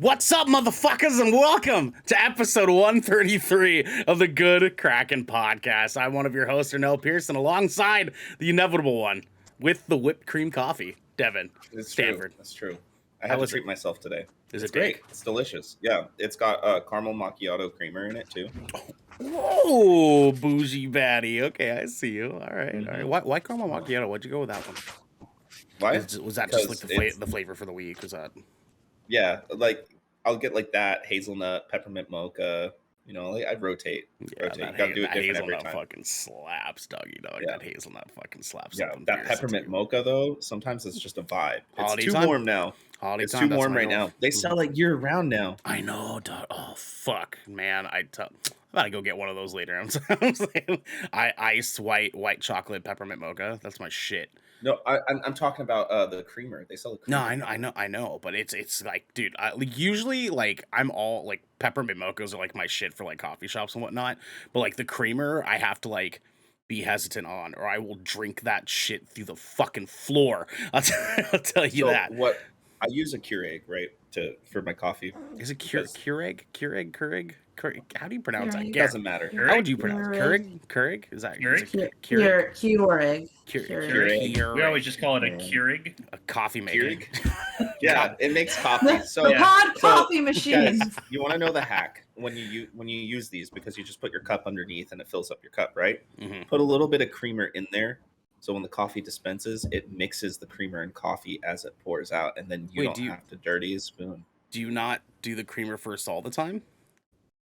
What's up, motherfuckers, and welcome to episode 133 of the Good Kraken podcast. I'm one of your hosts, Ernell Pearson, alongside the inevitable one with the whipped cream coffee, Devin Stanford. True. That's true. I had to treat myself today. It's great. It's delicious. Yeah, it's got caramel macchiato creamer in it too. Whoa, bougie baddie. Okay, I see you. All right, all right. Why caramel macchiato? Why'd you go with that one? Why? Was that just like the flavor for the week? Was that? Yeah, like I'll get like that hazelnut, peppermint mocha. You know, like I'd rotate. Yeah, rotate. Gotta do it different every time. Fucking slaps, doggy dog. Yeah. That hazelnut fucking slaps. Yeah, that peppermint mocha though. Sometimes it's just a vibe. Holiday it's too time? warm now. Holiday it's time, too warm right now. They sell it year round now. I know, dog. Oh fuck, man. I gotta go get one of those later. I'm saying, iced white chocolate peppermint mocha. That's my shit. No, I'm talking about the creamer. They sell the creamer. No, I know, but it's like, dude, like usually like I'm all like peppermint mochas are like my shit for like coffee shops and whatnot. But like the creamer, I have to like be hesitant on, or I will drink that shit through the fucking floor. I'll tell you that. What I use a Keurig, right, for my coffee. Is it Keurig? How do you pronounce that? It doesn't matter. How would you pronounce Keurig? Is that Keurig? Keurig. We always just call it a Keurig. A coffee maker. Yeah, it makes coffee. So the pod coffee machine. Guys, you want to know the hack when you use these, because you just put your cup underneath and it fills up your cup, right? Mm-hmm. Put a little bit of creamer in there. So when the coffee dispenses, it mixes the creamer and coffee as it pours out, and then you don't have to dirty a spoon. Do you not do the creamer first all the time?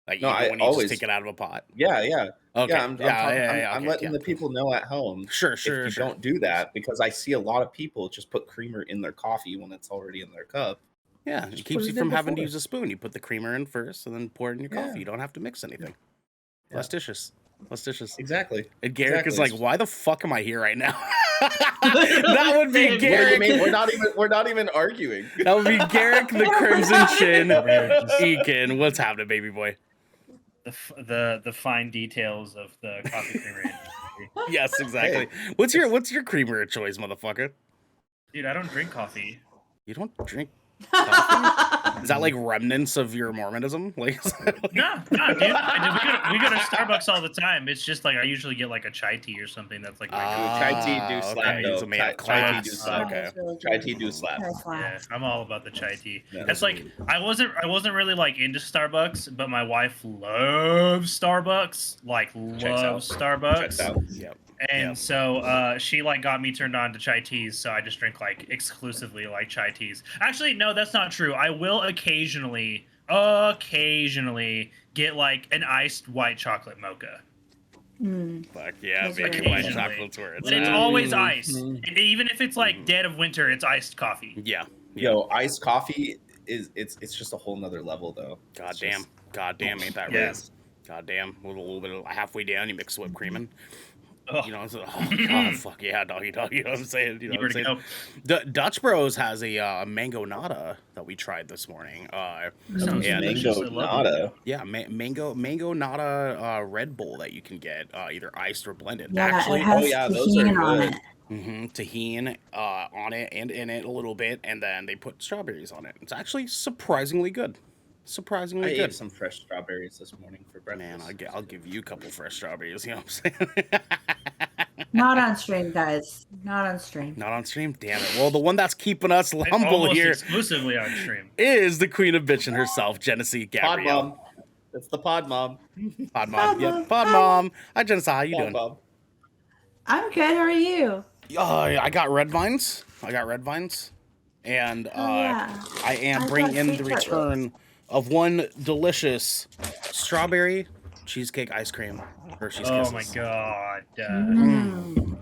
Like no, when you always just take it out of a pot. Yeah. Okay. I'm letting the people know at home. Sure. Don't do that, because I see a lot of people just put creamer in their coffee when it's already in their cup. Yeah, it keeps you from having to use a spoon. You put the creamer in first, and then pour it in your coffee. You don't have to mix anything. Yeah. Less dishes. Exactly. And Garrick is like, "Why the fuck am I here right now?" That would be Garrick. We're not even arguing. That would be Garrick the Crimson Chin. Eakin, what's happening, baby boy? The fine details of the coffee creamer industry. Yes, exactly. Hey, what's your creamer of choice, motherfucker? Dude, I don't drink coffee. You don't drink coffee? Is that like remnants of your Mormonism? Like, no, dude. We go to Starbucks all the time. It's just like I usually get like a chai tea or something that's like chai tea do slap though. Chai tea do slap. Chai tea do slap. Yeah, I'm all about the chai tea. Yeah, it's like I wasn't really like into Starbucks, but my wife loves Starbucks. Like loves Starbucks. Yep. And so she like got me turned on to chai teas, so I just drink like exclusively like chai teas. Actually, no, that's not true. I will occasionally get like an iced white chocolate mocha. Fuck yeah, baby, white chocolate's where it's at. But it's always iced. And even if it's like dead of winter, it's iced coffee. Yeah. Yo, iced coffee it's just a whole nother level though. Goddamn, ain't that right? Goddamn, with a little bit of halfway down, you mix whipped cream in. You know, so, God, fuck yeah, doggy. You know what I'm saying? You know what I'm saying? Dutch Bros has a mango nata that we tried this morning. Mango nata. Yeah, mango nata Red Bull that you can get either iced or blended. Yeah, actually, it has those are good. Tahini on it and in it a little bit, and then they put strawberries on it. It's actually surprisingly good. I ate some fresh strawberries this morning for breakfast. Man, I'll give you a couple fresh strawberries. You know what I'm saying? Not on stream, guys. Not on stream. Damn it. Well, the one that's keeping us humble here, exclusively on stream, is the queen of bitchin' herself, Genesee Gabrielle. Pod mom. It's the pod mom. Pod mom. Yep. Pod mom. Hi, Genesee. How you doing? Mom. I'm good. How are you? I got red vines. And I am bringing in the return of one delicious strawberry cheesecake ice cream. Hershey's Kisses. Oh my god.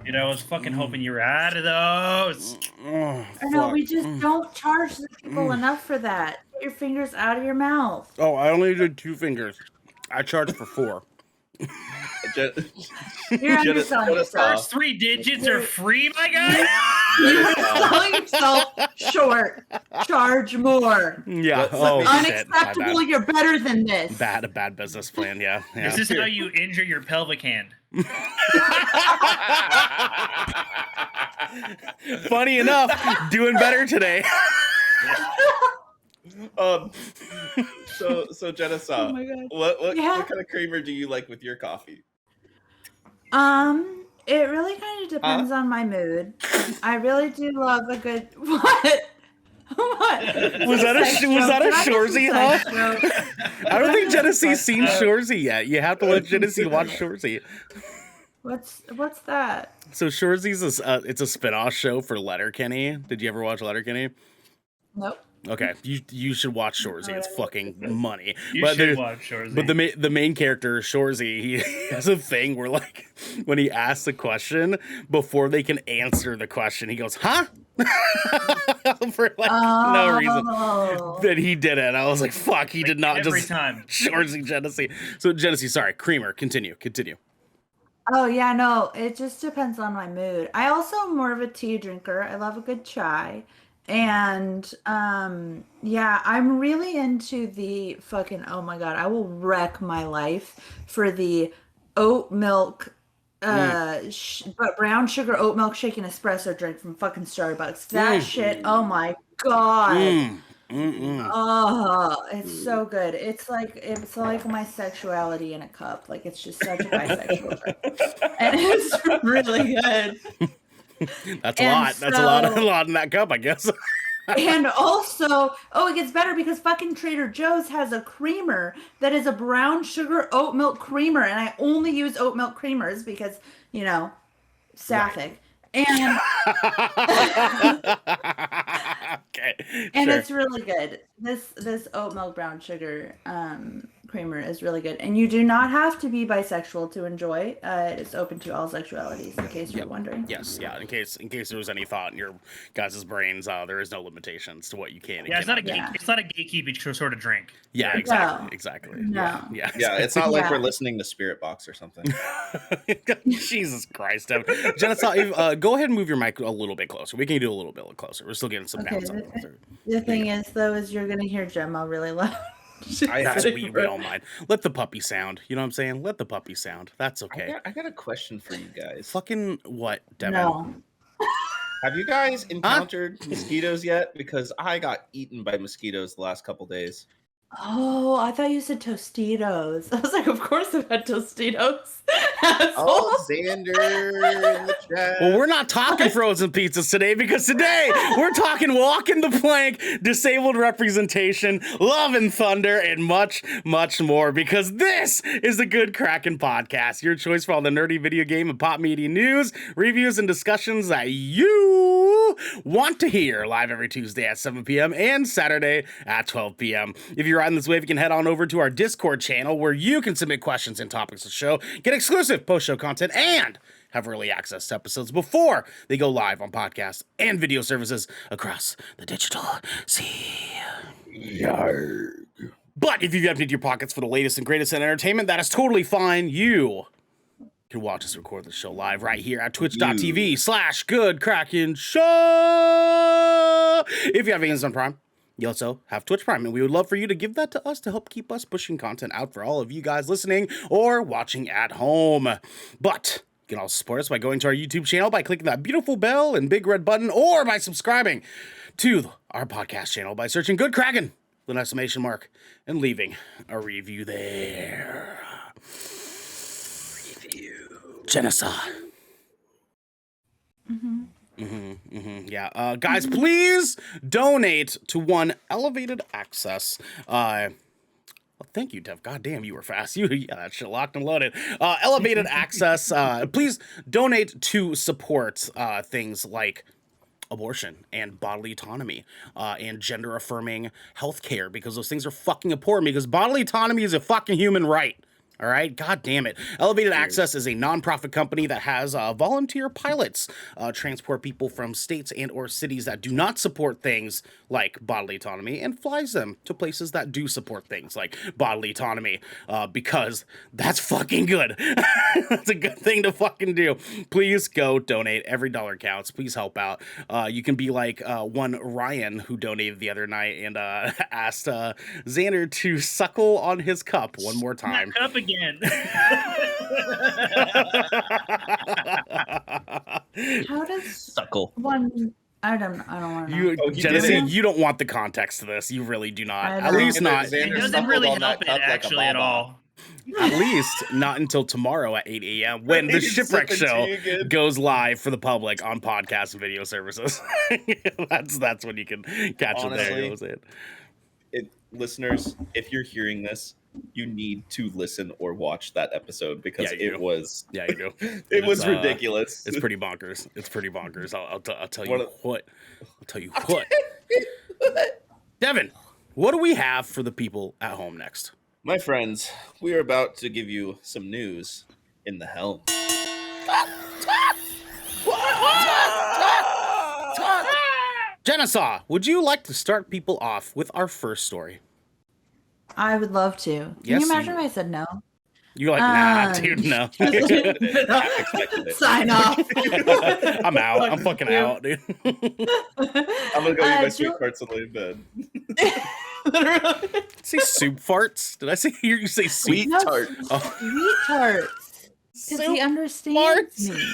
Dude, I was fucking hoping you were out of those. I know, we just don't charge the people enough for that. Get your fingers out of your mouth. Oh, I only did 2 fingers. I charged for 4. You're underselling yourself. First 3 digits are free, my guy. You're selling yourself short. Charge more. Yeah. Unacceptable. You're better than this. Bad business plan. Yeah. This is how you injure your pelvic hand. Funny enough, doing better today. So Jenna, what kind of creamer do you like with your coffee? It really kind of depends on my mood. I really do love a good what? What? Was that a Shorzy, huh? I don't think Genesee's seen Shorzy yet. You have to let Genesee watch Shorzy. What's that? So Shorzy's it's a spinoff show for Letterkenny. Did you ever watch Letterkenny? Nope. Okay, you should watch Shorzy. It's fucking money. You should watch Shorzy. But the main character, Shorzy, he has a thing where, like, when he asks a question, before they can answer the question, he goes, huh? For like no reason. That he did it. I was like, fuck, he did not every just time. Shorzy Genesee. So Genesee, sorry, creamer, continue. Oh yeah, no, it just depends on my mood. I also am more of a tea drinker. I love a good chai. And yeah, I'm really into the fucking, oh my god, I will wreck my life for the oat milk but brown sugar oat milk shaken espresso drink from fucking Starbucks. That shit, oh my god. Oh, it's so good. It's like my sexuality in a cup. Like, it's just such a bisexual drink. And it's really good. That's a lot. That's a lot in that cup, I guess. And also, it gets better because fucking Trader Joe's has a creamer that is a brown sugar oat milk creamer, and I only use oat milk creamers because, sapphic. Right. And okay, and it's really good. This oat milk brown sugar creamer is really good, and you do not have to be bisexual to enjoy. It's open to all sexualities, in case you're wondering. Yes, yeah. In case there was any thought in your guys' brains, there is no limitations to what you can. Yeah, it's not a gatekeeping sort of drink. Yeah, exactly. No. Yeah. It's not like we're listening to Spirit Box or something. Jesus Christ, Jenna, go ahead and move your mic a little bit closer. We can do a little bit closer. We're still getting some bounce on it. The thing is, though, is you're gonna hear Gemma really loud. We don't mind. Let the puppy sound. You know what I'm saying? Let the puppy sound. That's okay. I got a question for you guys. Fucking what, Devin? No. Have you guys encountered mosquitoes yet? Because I got eaten by mosquitoes the last couple days. Oh, I thought you said Tostitos. I was like, of course I've had Tostitos. Oh, Xander in the chat. Well, we're not talking frozen pizzas today, because today we're talking walking the plank, disabled representation, love and thunder, and much, much more, because this is the Good Kraken podcast, your choice for all the nerdy video game and pop media news, reviews, and discussions that you want to hear, live every Tuesday at 7 p.m. and Saturday at 12 p.m. If you're riding this wave, you can head on over to our Discord channel, where you can submit questions and topics of the show, get exclusive post-show content, and have early access to episodes before they go live on podcasts and video services across the digital sea. Yarg. But if you've emptied your pockets for the latest and greatest in entertainment, that is totally fine. You can watch us record the show live right here at twitch.tv/Good Kraken Show. If you have Amazon Prime, you also have Twitch Prime, and we would love for you to give that to us to help keep us pushing content out for all of you guys listening or watching at home. But you can also support us by going to our YouTube channel, by clicking that beautiful bell and big red button, or by subscribing to our podcast channel by searching Good Kraken with an exclamation mark and leaving a review there. Genocide. Yeah. Guys, please donate to one Elevated Access. Well, thank you, Dev. God damn, you were fast. That shit locked and loaded. Elevated Access. Please donate to support things like abortion and bodily autonomy and gender affirming healthcare, because those things are fucking important, because bodily autonomy is a fucking human right. All right, god damn it. Elevated Access is a nonprofit company that has volunteer pilots transport people from states and or cities that do not support things like bodily autonomy, and flies them to places that do support things like bodily autonomy, because that's fucking good. That's a good thing to fucking do. Please go donate. Every dollar counts. Please help out. You can be like one Ryan who donated the other night and asked Xander to suckle on his cup one more time. Cup again. How does Suckle. one I don't want to know. You, Oh, he Genesee, didn't? you don't want the context of this. You really do not. I At don't. least not. Xander It doesn't suckled really on that help it cup like a actually at baba. all. At least not until tomorrow at 8 a.m. when the He's Shipwreck sipping Show tea again. goes live for the public on podcast and video services. that's when you can catch it there. Honestly, That was it. Listeners, if you're hearing this, you need to listen or watch that episode because Yeah, you it do. was Yeah, you do. it was It's, ridiculous. It's pretty bonkers. It's pretty bonkers. I'll tell One you of- what. I'll tell you what. Devin, what do we have for the people at home next? My friends, we are about to give you some news in the helm. Genesaw, would you like to start people off with our first story? I would love to. Can Yes, you imagine you- if I said no? You're like, nah, Um, dude, no. Half expected it. Sign off. I'm out. I'm fucking out, dude. I'm gonna go eat my sweet Jill- parts and lay in bed. Literally. Say soup farts? Did I hear you say soup? Sweet No, tart. Oh. Sweet tarts. Because he Soup understands farts? me.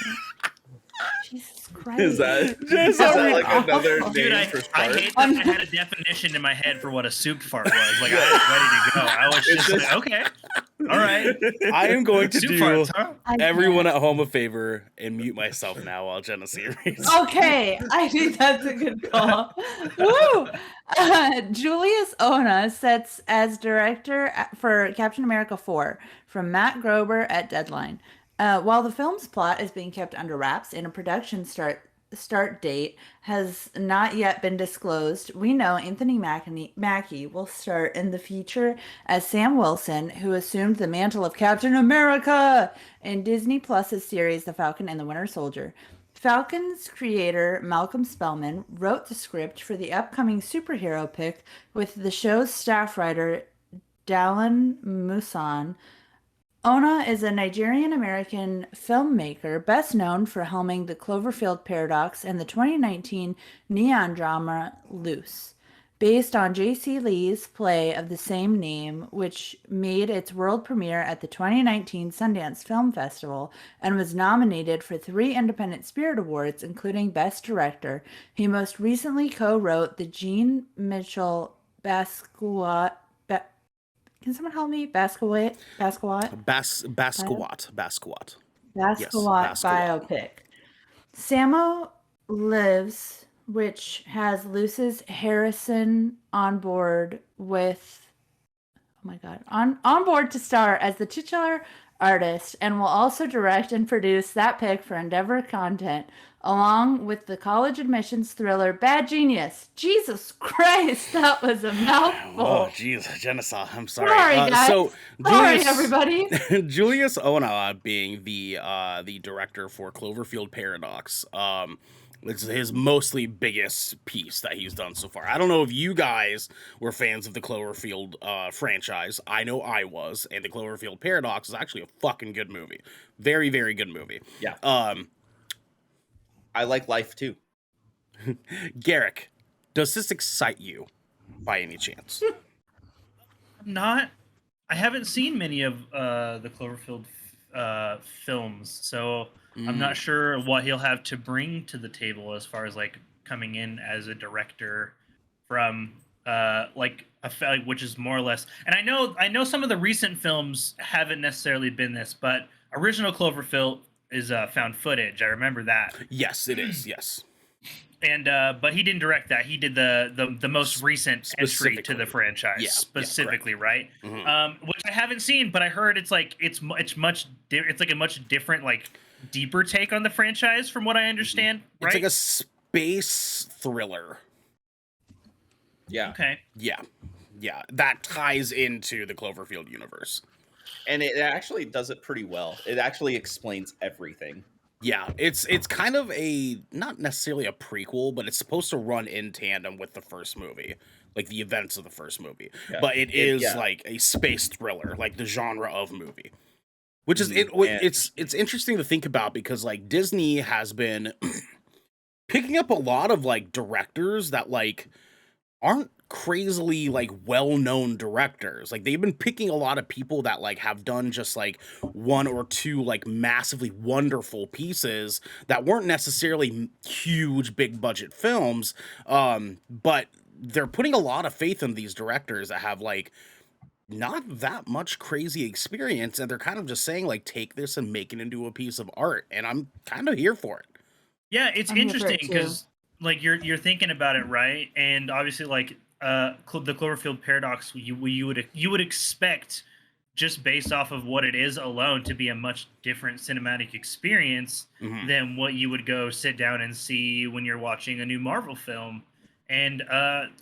Jesus Christ. Is that Just like awful. another Dude, name I for I fart? hate that I had a definition in my head for what a soup fart was. Like, I was ready to go. I was It's just just- like, okay. All right. I am going to Soup do farts, huh? I everyone can't. at home a favor and mute myself now while Genesee reads. Okay, I think that's a good call. Woo! Julius Ona sets as director for Captain America 4 from Matt Grober at Deadline. While the film's plot is being kept under wraps and a production start date has not yet been disclosed, we know Anthony Mackie will start in the feature as Sam Wilson, who assumed the mantle of Captain America in Disney Plus's series The Falcon and the Winter Soldier. Falcon's creator, Malcolm Spellman, wrote the script for the upcoming superhero pick with the show's staff writer, Dallin Musan. Ona is a Nigerian-American filmmaker best known for helming the Cloverfield Paradox and the 2019 neon drama Loose, based on J.C. Lee's play of the same name, which made its world premiere at the 2019 Sundance Film Festival and was nominated for 3 Independent Spirit Awards, including Best Director. He most recently co-wrote the Jean Mitchell Basquiat. Can someone help me? Basquiat? Basquiat. Basquiat Basquiat. biopic. Samo Lives, which has Luce's Harrison on board with, oh my God, on board to star as the titular artist, and will also direct and produce that pick for Endeavor Content, along with the college admissions thriller Bad Genius. Jesus Christ, that was a mouthful. Oh, jeez, Genesaw. I'm sorry. Sorry, guys. So, Sorry, Julius, everybody. Julius Ona being the director for Cloverfield Paradox. It's his mostly biggest piece that he's done so far. I don't know if you guys were fans of the Cloverfield franchise. I know I was, and the Cloverfield Paradox is actually a fucking good movie. Very, very good movie. Yeah. I like life too. Garrick, does this excite you by any chance? Not. I haven't seen many of the Cloverfield films, so I'm not sure what he'll have to bring to the table as far as like coming in as a director from which is more or less. And I know some of the recent films haven't necessarily been this, but original Cloverfield is found footage. I remember that. Yes, it is. Yes. And but he didn't direct that. He did the most recent entry to the franchise, Yeah, specifically, right? Mm-hmm. Which I haven't seen, but I heard it's like it's like a much different, like deeper take on the franchise, from what I understand. It's Right? like a space thriller. Yeah. Okay. Yeah. Yeah. That ties into the Cloverfield universe. And it actually does it pretty well. It actually explains everything. Yeah, it's kind of a, not necessarily a prequel, but it's supposed to run in tandem with the first movie, like the events of the first movie. Yeah. But it is yeah. like a space thriller, like the genre of movie, which is And- it's interesting to think about because like Disney has been picking up a lot of like directors that like aren't crazily like well-known directors. Like they've been picking a lot of people that like have done just like one or two like massively wonderful pieces that weren't necessarily huge big budget films, but they're putting a lot of faith in these directors that have like not that much crazy experience, and they're kind of just saying like take this and make it into a piece of art, and I'm kind of here for it. Yeah, it's interesting because like you're thinking about it, right? And obviously like the Cloverfield paradox, you would expect, just based off of what it is alone, to be a much different cinematic experience than what you would go sit down and see when you're watching a new Marvel film. And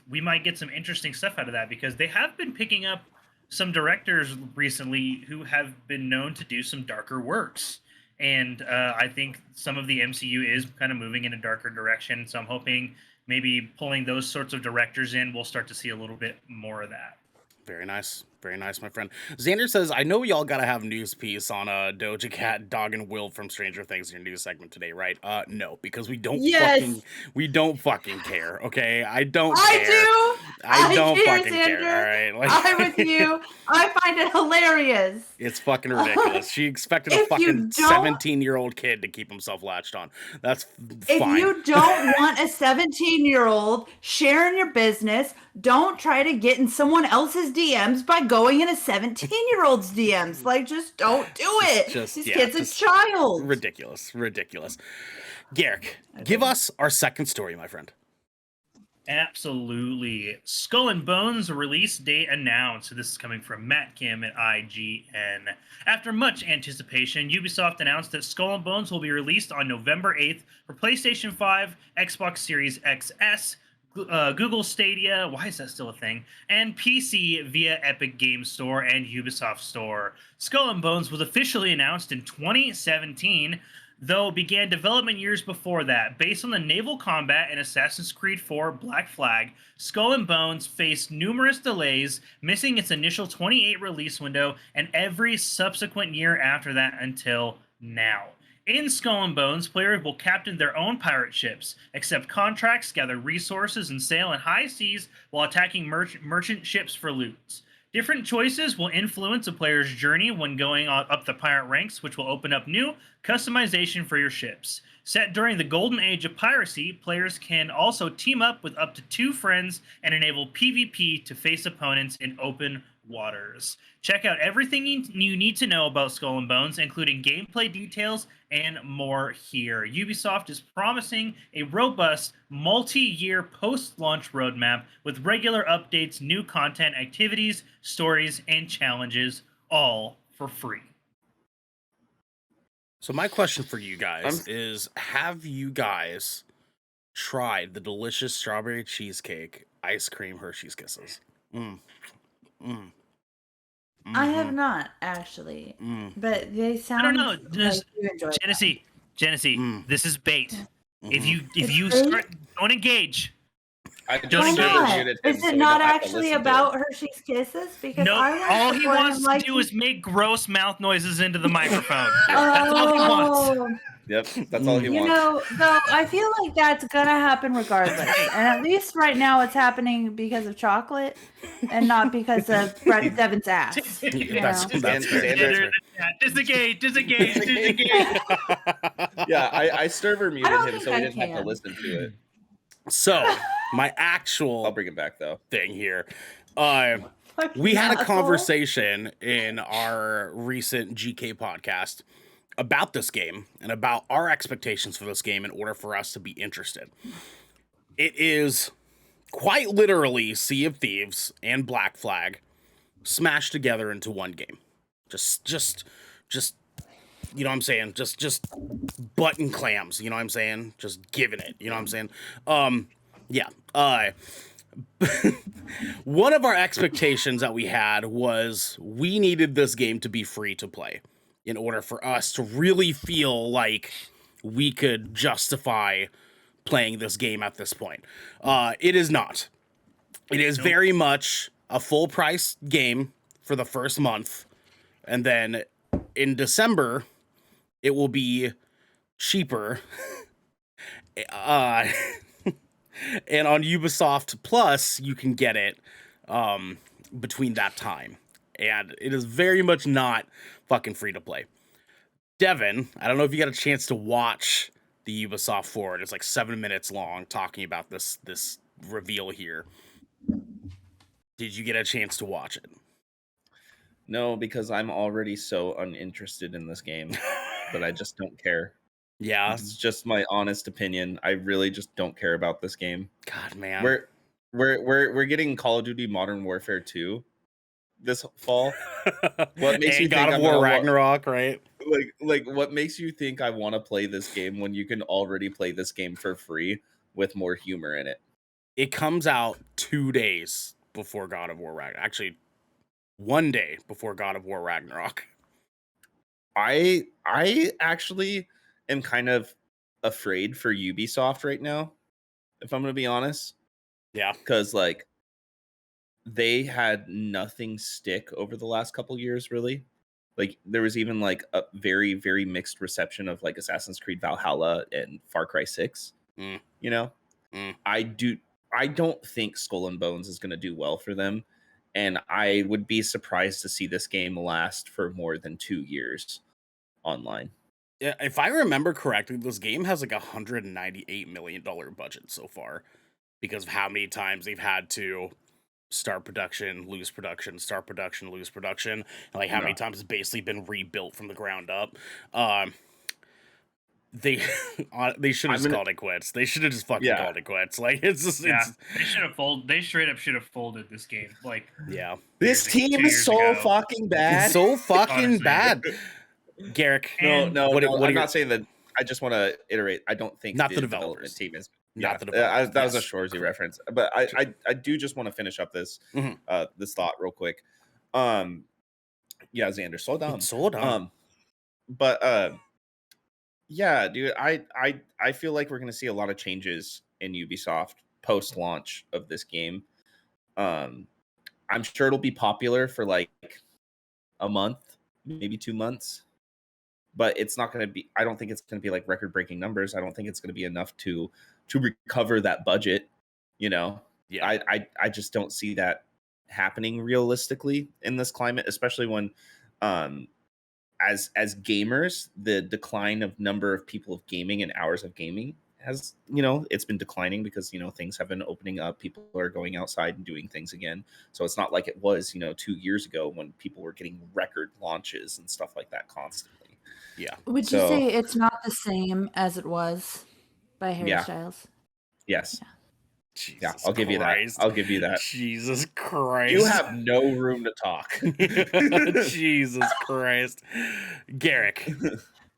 we might get some interesting stuff out of that, because they have been picking up some directors recently who have been known to do some darker works. And I think some of the MCU is kind of moving in a darker direction. So I'm hoping maybe pulling those sorts of directors in, we'll start to see a little bit more of that. Very nice. Very nice, my friend. Xander says, I know y'all gotta have a news piece on Doja Cat, Dog, and Will from Stranger Things in your news segment today, right? No, because we don't fucking care, okay? I don't care. I don't fucking Xander. care, all right? Like, I'm with you. I find it hilarious. It's fucking ridiculous. She expected a fucking 17-year-old kid to keep himself latched on. That's fine. If you don't want a 17-year-old sharing your business, don't try to get in someone else's DMs by going in a 17-year-old's DMs. Like, just don't do it. This kid's a child. Ridiculous. Garrick, give us our second story, my friend. Absolutely. Skull and Bones release date announced. So this is coming from Matt Kim at IGN. After much anticipation, Ubisoft announced that Skull and Bones will be released on November 8th for PlayStation 5, Xbox Series XS, Google Stadia, why is that still a thing, and PC via Epic Games Store and Ubisoft Store. Skull and Bones was officially announced in 2017, though began development years before that. Based on the naval combat in Assassin's Creed 4 Black Flag, Skull and Bones faced numerous delays, missing its initial 28 release window and every subsequent year after that until now. In Skull and Bones, players will captain their own pirate ships, accept contracts, gather resources, and sail in high seas while attacking merchant ships for loot. Different choices will influence a player's journey when going up the pirate ranks, which will open up new customization for your ships. Set during the golden age of piracy, players can also team up with up to 2 friends and enable PvP to face opponents in open waters. Check out everything you need to know about Skull and Bones, including gameplay details and more here. Ubisoft is promising a robust, multi-year post-launch roadmap with regular updates, new content, activities, stories, and challenges, all for free. So my question for you guys is, have you guys tried the delicious strawberry cheesecake ice cream Hershey's Kisses? I have not, actually. But they sound... I don't know. Like you enjoy Genesee, this is bait. If you start, don't engage. Don't engage. Is it not actually about Hershey's Kisses? Because all he wants to do is make gross mouth noises into the microphone. That's all he wants. Yep, that's all he wants. You know, though, I feel like that's gonna happen regardless. And at least right now it's happening because of chocolate and not because of Brett Devin's ass. That's Disengage. Yeah, I server muted him so he didn't have to listen to it. So, my actual I'll bring it back though. Thing here. We had a conversation in our recent GK podcast about this game and about our expectations for this game in order for us to be interested. It is quite literally Sea of Thieves and Black Flag smashed together into one game. Just you know what I'm saying? Just button clams, you know what I'm saying? Just giving it, you know what I'm saying? One of our expectations that we had was we needed this game to be free to play in order for us to really feel like we could justify playing this game at this point. It is not. It is very much a full price game for the first month. And then in December, it will be cheaper. And on Ubisoft Plus, you can get it between that time. And it is very much not fucking free to play. Devin, I don't know if you got a chance to watch the Ubisoft Forward. It's like 7 minutes long talking about this reveal here. Did you get a chance to watch it? No, because I'm already so uninterested in this game that I just don't care. Yeah. It's just my honest opinion. I really just don't care about this game. God, man. We're getting Call of Duty Modern Warfare 2 this fall. What makes you think God of War Ragnarok, right? Like what makes you think I want to play this game when you can already play this game for free with more humor in it? It comes out 2 days before God of War Ragnarok. Actually, 1 day before God of War Ragnarok. I actually am kind of afraid for Ubisoft right now, if I'm going to be honest. Yeah. Because, like, they had nothing stick over the last couple years, really. Like, there was even, like, a very, very mixed reception of, like, Assassin's Creed Valhalla and Far Cry 6. You know? I don't think Skull and Bones is going to do well for them. And I would be surprised to see this game last for more than 2 years online. Yeah, if I remember correctly, this game has like $198 million budget so far because of how many times they've had to start production, lose production, start production, lose production, and like how many times it's basically been rebuilt from the ground up. They should have called it quits. They should have just fucking called it quits. Like it's just they should have folded. They straight up should have folded this game. Like this team is so fucking bad. It's so fucking bad. Garrick, no, I'm not saying that. I just want to iterate. I don't think not the development team is not the development. That was a Shorzy reference, but I do just want to finish up this this thought real quick. Xander, slow down. But yeah, dude, I feel like we're gonna see a lot of changes in Ubisoft post launch of this game. I'm sure it'll be popular for like a month, maybe 2 months. But it's not going to be, I don't think it's going to be like record breaking numbers. I don't think it's going to be enough to recover that budget. You know, I just don't see that happening realistically in this climate, especially when, as gamers, the decline of number of people of gaming and hours of gaming has, it's been declining because, things have been opening up. People are going outside and doing things again. So it's not like it was, 2 years ago when people were getting record launches and stuff like that constantly. Yeah. Would you say it's not the same as it was by Harry Styles? Yes. Yeah. I'll give you that. Jesus Christ. You have no room to talk. Jesus Christ. Garrick,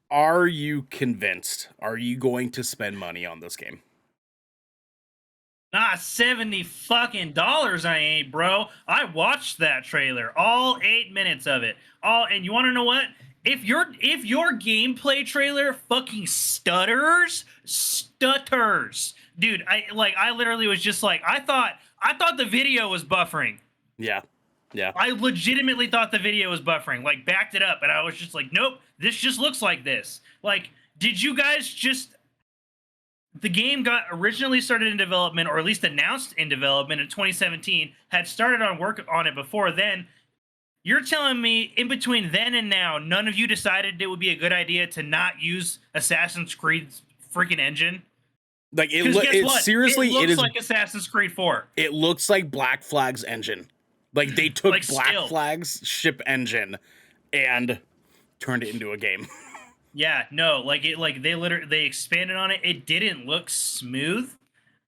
are you convinced? Are you going to spend money on this game? Nah, $70 fucking I ain't, bro. I watched that trailer, all 8 minutes of it. And you want to know what? If your gameplay trailer fucking stutters, dude. I literally was just like, I thought the video was buffering. Yeah. I legitimately thought the video was buffering. Like, backed it up, and I was just like, nope, this just looks like this. Like, did you guys just? The game got originally started in development, or at least announced in development in 2017. Had started on work on it before then. You're telling me in between then and now, none of you decided it would be a good idea to not use Assassin's Creed's freaking engine? Like it seriously, it looks like Assassin's Creed 4. It looks like Black Flag's engine. Like they took Black Flag's ship engine and turned it into a game. Yeah, no, they expanded on it. It didn't look smooth.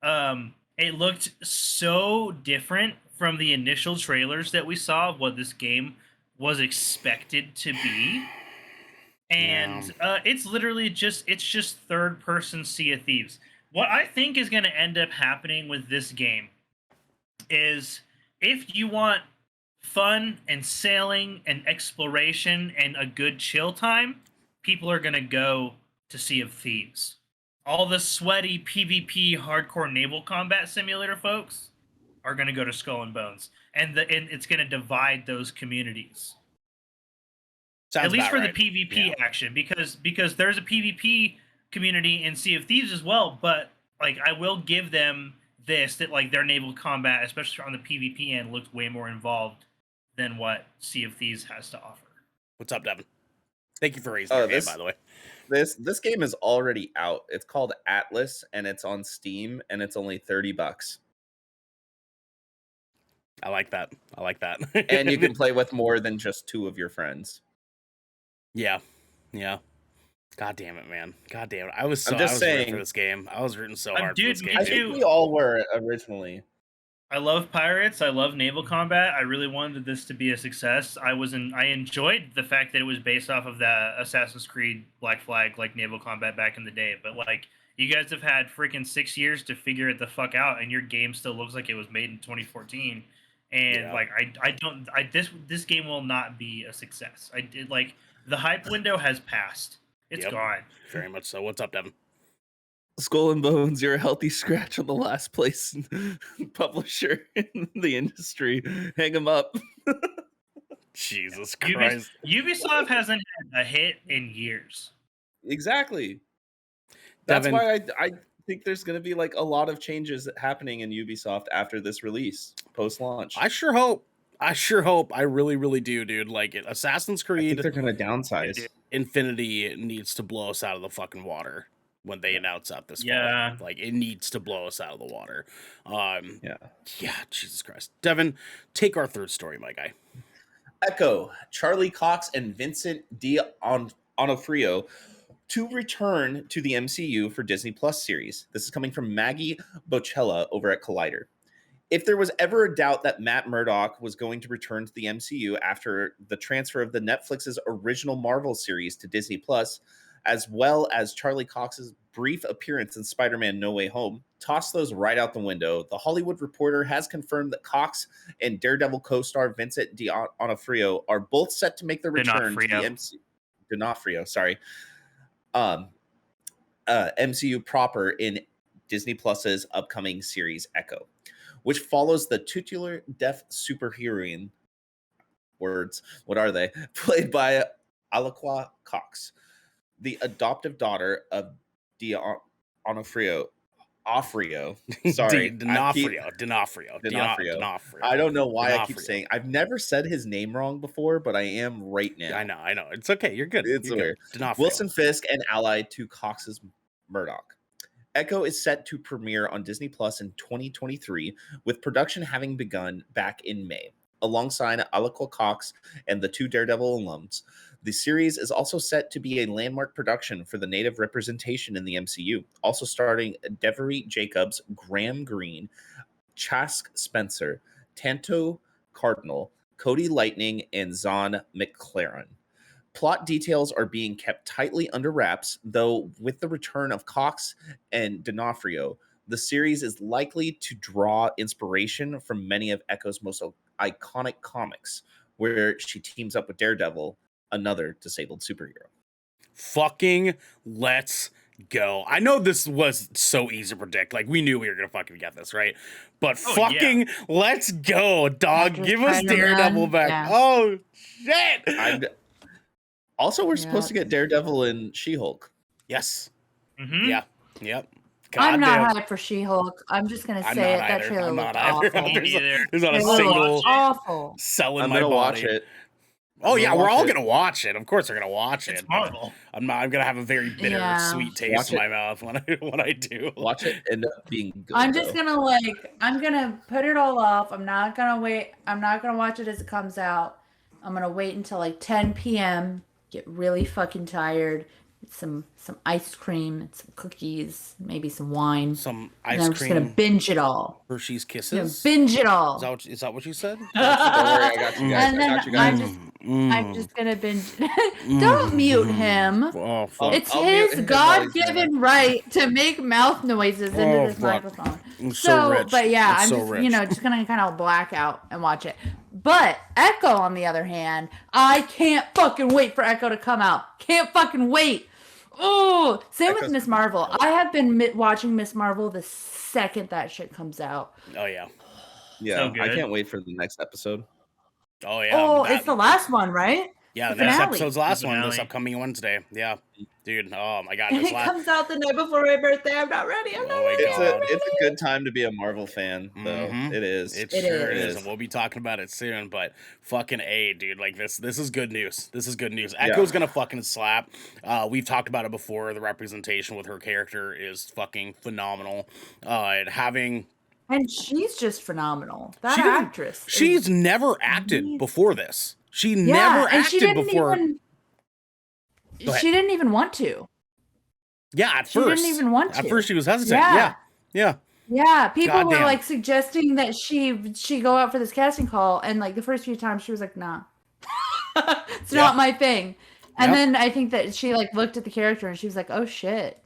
It looked so different from the initial trailers that we saw of what this game was expected to be. And it's literally just third person Sea of Thieves. What I think is going to end up happening with this game is if you want fun and sailing and exploration and a good chill time, people are going to go to Sea of Thieves. All the sweaty PvP hardcore naval combat simulator folks are going to go to Skull and Bones, and it's going to divide those communities. At least for the PvP action, because there's a PvP community in Sea of Thieves as well. But like, I will give them that like their naval combat, especially on the PvP end, looked way more involved than what Sea of Thieves has to offer. What's up, Devin? Thank you for raising your hand, by the way. This game is already out. It's called Atlas, and it's on Steam, and it's only $30. I like that. And you can play with more than just 2 of your friends. Yeah. God damn it, man. God damn it. I was saying, rooting for this game. I was rooting so hard for this game. I think we all were originally. I love pirates. I love naval combat. I really wanted this to be a success. I enjoyed the fact that it was based off of the Assassin's Creed Black Flag like naval combat back in the day. But like, you guys have had freaking 6 years to figure it the fuck out, and your game still looks like it was made in 2014. And like, this game will not be a success. The hype window has passed. It's gone. Very much so. What's up, Devin? Skull and Bones, you're a healthy scratch on the last place publisher in the industry. Hang them up. Jesus Christ. Ubisoft hasn't had a hit in years. Exactly. That's why I think there's going to be like a lot of changes happening in Ubisoft after this release, post-launch. I sure hope. I really, really do, dude. Like, Assassin's Creed, I think they're going to downsize. Infinity needs to blow us out of the fucking water when they announce that this fall. Like, it needs to blow us out of the water. Yeah, Jesus Christ. Devin, take our third story, my guy. Echo, Charlie Cox, and Vincent D'Onofrio to return to the MCU for Disney Plus series. This is coming from Maggie Bocella over at Collider. If there was ever a doubt that Matt Murdock was going to return to the MCU after the transfer of the Netflix's original Marvel series to Disney Plus, as well as Charlie Cox's brief appearance in Spider-Man No Way Home, toss those right out the window. The Hollywood Reporter has confirmed that Cox and Daredevil co-star Vincent D'Onofrio are both set to make their return to the MCU. D'Onofrio, sorry. MCU proper in Disney Plus's upcoming series Echo, which follows the titular deaf superheroine, words, what are they, played by Alaqua Cox, the adoptive daughter of D'Onofrio. Sorry. D'Onofrio. I don't know why I keep saying. I've never said his name wrong before, but I am right now. I know. It's okay. You're good. It's weird. Wilson Fisk and allied to Cox's Murdoch. Echo is set to premiere on Disney Plus in 2023, with production having begun back in May. Alongside Alaqua Cox and the 2 Daredevil alums, the series is also set to be a landmark production for the native representation in the MCU, also starring Devery Jacobs, Graham Greene, Chask Spencer, Tanto Cardinal, Cody Lightning, and Zahn McLaren. Plot details are being kept tightly under wraps, though with the return of Cox and D'Onofrio, the series is likely to draw inspiration from many of Echo's most iconic comics, where she teams up with Daredevil, another disabled superhero. Fucking let's go. I know this was so easy to predict. Like, we knew we were going to fucking get this, right? But let's go, dog. Give us Daredevil back. Yeah. Oh, shit. Also, we're supposed to get Daredevil and She-Hulk. Yes. Mm-hmm. Yeah. Yep. I'm not hyped for She-Hulk. I'm just gonna say it. That trailer looked awful. There's not a single awful cell in I'm my gonna body. Watch it. Oh yeah, we're all gonna watch it. Of course, we're gonna watch it. It's Marvel. I'm gonna have a very bitter, sweet taste in my mouth when I do. Watch it end up being good. I'm just gonna I'm gonna put it all off. I'm not gonna wait. I'm not gonna watch it as it comes out. I'm gonna wait until like 10 p.m. Get really fucking tired. Some ice cream and some cookies, maybe some wine. Some ice cream. I'm just gonna binge it all. Hershey's Kisses. Binge it all. Is that what you said? Don't worry, I got you guys. And then I'm just gonna binge. Don't mute him. Oh, fuck. It's his God-given right to make mouth noises into this microphone. So rich. But yeah, it's I'm so just just gonna kind of black out and watch it. But Echo, on the other hand, I can't fucking wait for Echo to come out. Can't fucking wait. Oh, same with Miss Marvel. I have been watching Miss Marvel the second that shit comes out. Oh yeah. Yeah, so I can't wait for the next episode. Oh yeah. Oh, it's the last one, right? Yeah, The the next finale. episode's the last The one, this finale. upcoming Wednesday. Yeah, dude. Oh my god, And this it last. comes out the night before my birthday. I'm not ready. I'm not Oh my ready. It's I'm a not ready. it's a good time to be a Marvel fan, though. Mhm. It is. It It sure is. is, and we'll be talking about it soon. But fucking A, dude, like this is good news. This is good news. Yeah. Echo's gonna fucking slap. We've talked about it before. The representation with her character is fucking phenomenal. And having And she's just phenomenal. That She doesn't- actress. she's never acted amazing. before this. She yeah, never and she acted didn't before. even. Go ahead. She didn't even want to. Yeah, at She first. didn't even want to. At first, she was hesitant. Yeah. Yeah. Yeah, people were Goddamn. like suggesting that she go out for this casting call, and like the first few times she was like, "Nah, it's Yeah. not my thing." And Yep. then I think that she like looked at the character and she was like, "Oh shit,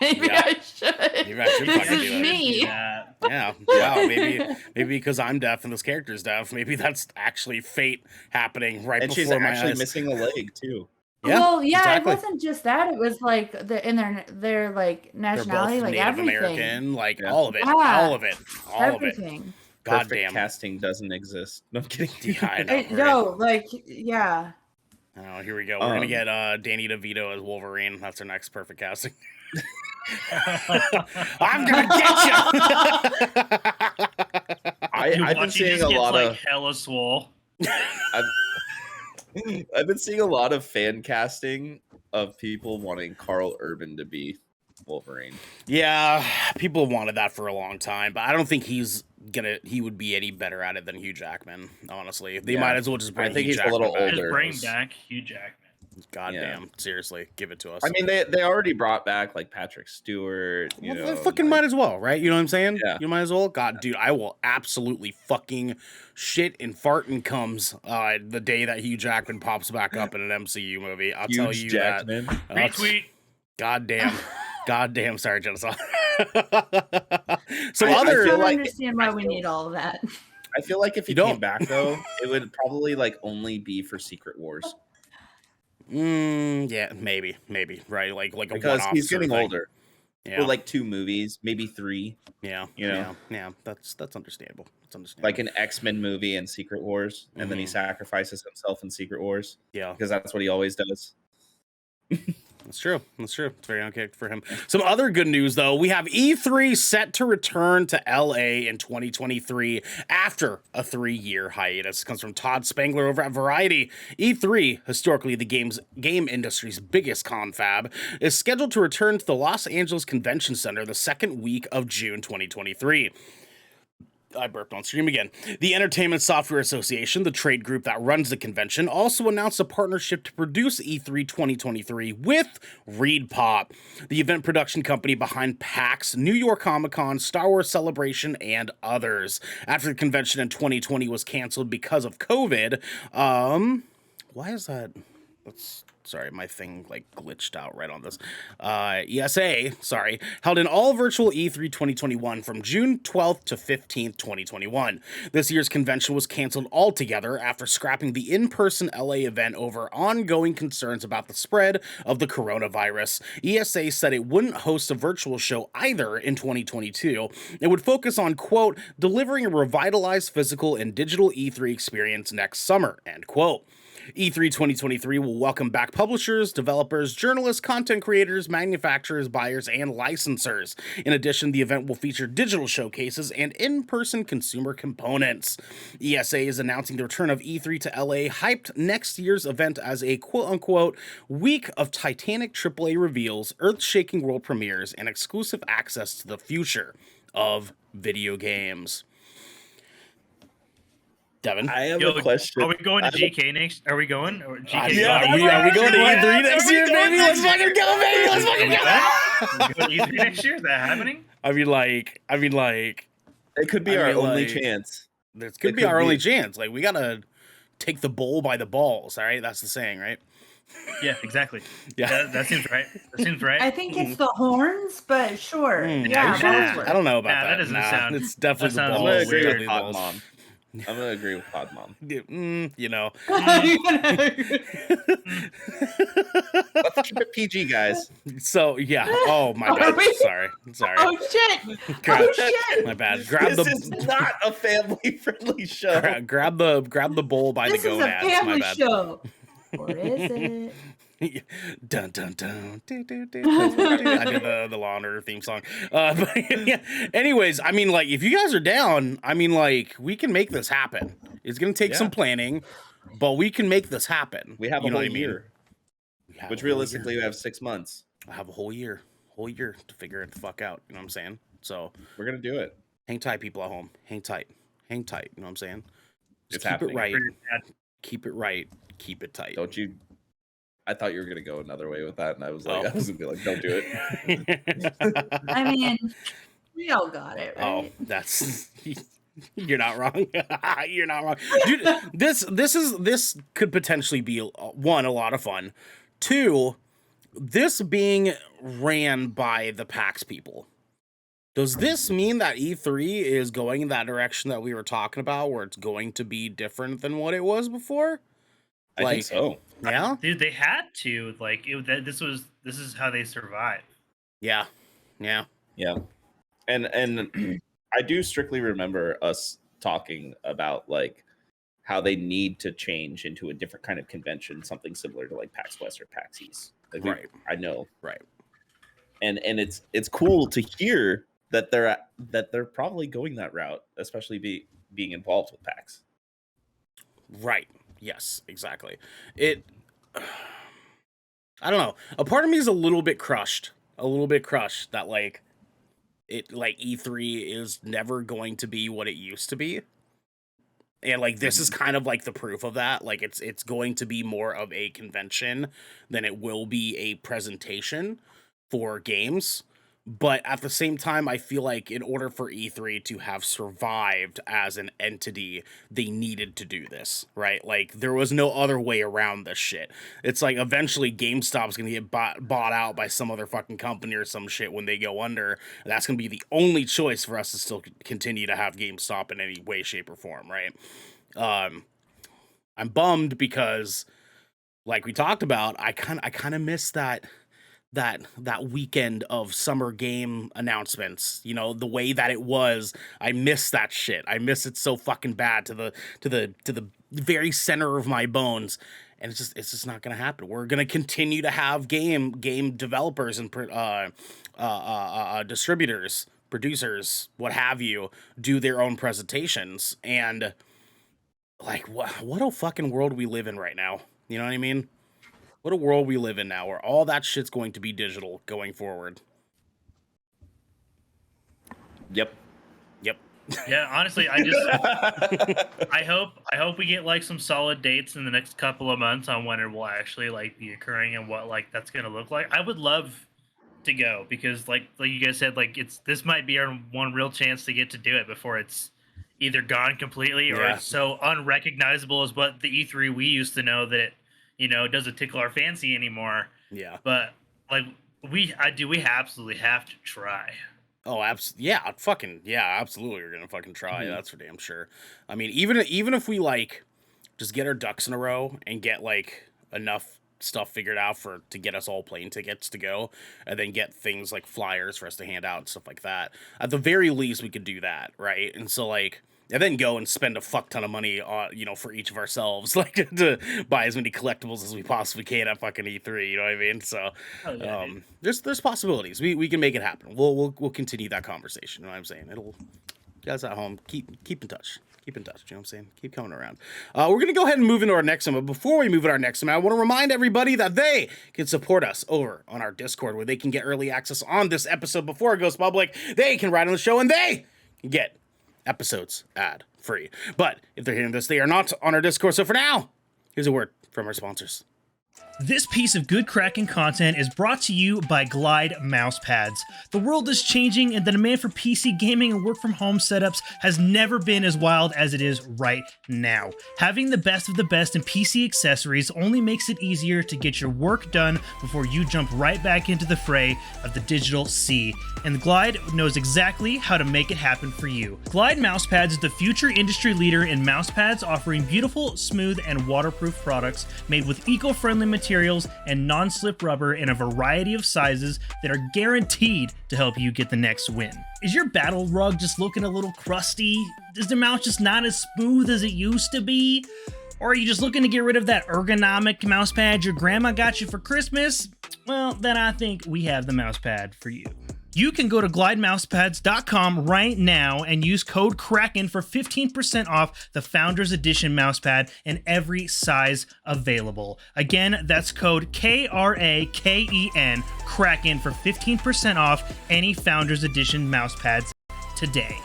maybe Yeah. I should. Maybe I should This fucking is do that." me." Yeah. Yeah. Wow. Maybe because I'm deaf and this character's deaf. Maybe that's actually fate happening right And before she's my actually eyes. missing a leg too. Yeah, well, yeah, exactly. it wasn't just that. It was like in their like They're both nationality, like Native everything, American, like Yeah. all of it, Yeah. all of it, all of it. everything. God Perfect damn. casting doesn't exist. No, I'm kidding. Yeah, I know. right? No, like yeah. Oh, here we go. We're gonna get Danny DeVito as Wolverine. That's our next perfect casting. I'm gonna get you. I've been seeing a lot of hella swole. I've been seeing a lot of fan casting of people wanting Carl Urban to be Wolverine. Yeah, people wanted that for a long time, but I don't think he would be any better at it than Hugh Jackman. Honestly, they Yeah. might as well just bring. I think Hugh he's a Jackman little back. older. Just bring Older. back Hugh Jackman. Goddamn, seriously, give it to us. I mean, they already brought back like Patrick Stewart. You Well, know, they fucking like- might as well, right? You know what I'm saying? Yeah. You might as well. God, dude, I will absolutely fucking shit and fart and comes the day that Hugh Jackman pops back up in an MCU movie. I'll tell Huge you Jackman. that. Retweet. Goddamn, sorry, Jennifer. So I I other feel don't like- understand why we need all of that. I feel like if he You don't. came back though, it would probably like only be for Secret Wars yeah, maybe, right? Like a because one-off he's sort of getting thing. older. Yeah, Or like 2 movies, maybe 3, yeah, you know. yeah. That's understandable. It's understandable. like an X-Men movie and Secret Wars, and then he Mhm. sacrifices himself in Secret Wars yeah. because that's what he always does. That's true. It's very okay for him. Some other good news, though. We have E3 set to return to LA in 2023 after a 3-year hiatus. It comes from Todd Spangler over at Variety. E3, historically the game industry's biggest confab, is scheduled to return to the Los Angeles Convention Center the second week of June 2023. I burped on stream again. The Entertainment Software Association, the trade group that runs the convention, also announced a partnership to produce E3 2023 with ReedPop, the event production company behind PAX, New York Comic Con, Star Wars Celebration, and others. After the convention in 2020 was canceled because of COVID, why is that? Sorry, my thing like glitched out right on this. ESA, held an all virtual E3 2021 from June 12th to 15th, 2021. This year's convention was canceled altogether after scrapping the in-person LA event over ongoing concerns about the spread of the coronavirus. ESA said it wouldn't host a virtual show either in 2022. It would focus on, quote, delivering a revitalized physical and digital E3 experience next summer, end quote. E3 2023 will welcome back publishers, developers, journalists, content creators, manufacturers, buyers, and licensors. In addition, the event will feature digital showcases and in-person consumer components. ESA is announcing the return of E3 to LA, hyped next year's event as a quote-unquote week of titanic AAA reveals, earth-shaking world premieres, and exclusive access to the future of video games. Devin? I have a question. Are we going to GK next? Are we going? Or GK Are we going to E3 next year, baby? Let's fucking go, baby! Let's fucking go! Are we going to E3 next year? Is that happening? I mean, like, It could be I our mean, only like, chance. this could be our only chance. Like, we gotta take the bull by the balls, all right? That's the saying, right? Yeah, exactly. Yeah. That seems right. That seems right. I think it's the horns, but sure. Mm, Yeah, sure. balls work. I don't know about Nah, that that. doesn't sound- It's definitely that the sounds I'm balls. gonna a agree Definitely with the Pod balls. Mom. I'm gonna agree with Pod Mom. You know. Let's keep it PG, guys. So, yeah. Oh, my Are bad. we? Sorry. Oh shit! Grab- Oh shit! My bad. Grab This the is not a family-friendly show. grab the bull by This the is a gonads. My family bad. show. Or is it? Dun dun dun. I did the Law and Order theme song. But yeah. Anyways, I mean, like, if you guys are down, I mean, like, we can make this happen. It's gonna take some planning, but we can make this happen. We have a whole year, which realistically we have 6 months. I have a whole year to figure it the fuck out. You know what I'm saying? So we're gonna do it. Hang tight, people at home. Hang tight. You know what I'm saying? Just keep happening. It right. Keep it right. Keep it tight. Don't you? I thought you were gonna go another way with that, and I was like, I was gonna be like, don't do it. I mean, we all got it, right? Oh, that's you're not wrong. You're not wrong, dude. This could potentially be one, a lot of fun. Two, this being ran by the PAX people. Does this mean that E3 is going in that direction that we were talking about, where it's going to be different than what it was before? I think so. Yeah, dude, they had to. Like, this is how they survive. Yeah. And I do strictly remember us talking about like how they need to change into a different kind of convention, something similar to like PAX West or PAX East. Like right. I know. Right. And it's cool to hear that they're probably going that route, especially being involved with PAX. Right. Yes, exactly. I don't know. A part of me is a little bit crushed that like E3 is never going to be what it used to be. And like this is kind of like the proof of that. Like it's going to be more of a convention than it will be a presentation for games. But at the same time, I feel like in order for E3 to have survived as an entity, they needed to do this, right? Like, there was no other way around this shit. It's like, eventually GameStop's gonna get bought out by some other fucking company or some shit when they go under. And that's gonna be the only choice for us to still continue to have GameStop in any way, shape, or form, right? I'm bummed because, like we talked about, I kind of miss that weekend of summer game announcements, you know, the way that it was. I miss that shit. I miss it so fucking bad to the very center of my bones. And it's just not gonna happen. We're gonna continue to have game developers and distributors, producers, what have you, do their own presentations. And like, what a fucking world we live in right now. You know what I mean? What a world we live in now, where all that shit's going to be digital going forward. Yep. Yeah, honestly, I hope we get like some solid dates in the next couple of months on when it will actually like be occurring and what like that's gonna look like. I would love to go because like you guys said, like this might be our one real chance to get to do it before it's either gone completely or it's so unrecognizable as what the E3 we used to know that it, you know, it doesn't tickle our fancy anymore. Yeah. But like we absolutely have to try. Oh, absolutely. Yeah, absolutely. We're gonna fucking try. Mm-hmm. That's for damn sure. I mean, even if we like just get our ducks in a row and get like enough stuff figured out to get us all plane tickets to go, and then get things like flyers for us to hand out and stuff like that. At the very least, we could do that, right? And so like. And then go and spend a fuck ton of money on, you know, for each of ourselves, like to buy as many collectibles as we possibly can at fucking E3. You know what I mean? So, there's possibilities. We can make it happen. We'll continue that conversation. You know what I'm saying? You guys at home, keep in touch. Keep in touch. You know what I'm saying? Keep coming around. We're gonna go ahead and move into our next one. But before we move into our next one, I want to remind everybody that they can support us over on our Discord, where they can get early access on this episode before it goes public. They can write on the show, and they can get episodes ad free. But if they're hearing this, they are not on our Discord. So for now, here's a word from our sponsors. This piece of good Kraken content is brought to you by Glide mousepads. The world is changing, and the demand for PC gaming and work from home setups has never been as wild as it is right now. Having the best of the best in PC accessories only makes it easier to get your work done before you jump right back into the fray of the digital sea. And Glide knows exactly how to make it happen for you. Glide mousepads is the future industry leader in mousepads, offering beautiful, smooth, and waterproof products made with eco-friendly materials and non-slip rubber in a variety of sizes that are guaranteed to help you get the next win. Is your battle rug just looking a little crusty? Is the mouse just not as smooth as it used to be? Or are you just looking to get rid of that ergonomic mouse pad your grandma got you for Christmas? Well, then I think we have the mouse pad for you. You can go to glidemousepads.com right now and use code Kraken for 15% off the Founders Edition mousepad in every size available. Again, that's code KRAKEN, Kraken, for 15% off any Founders Edition mousepads today.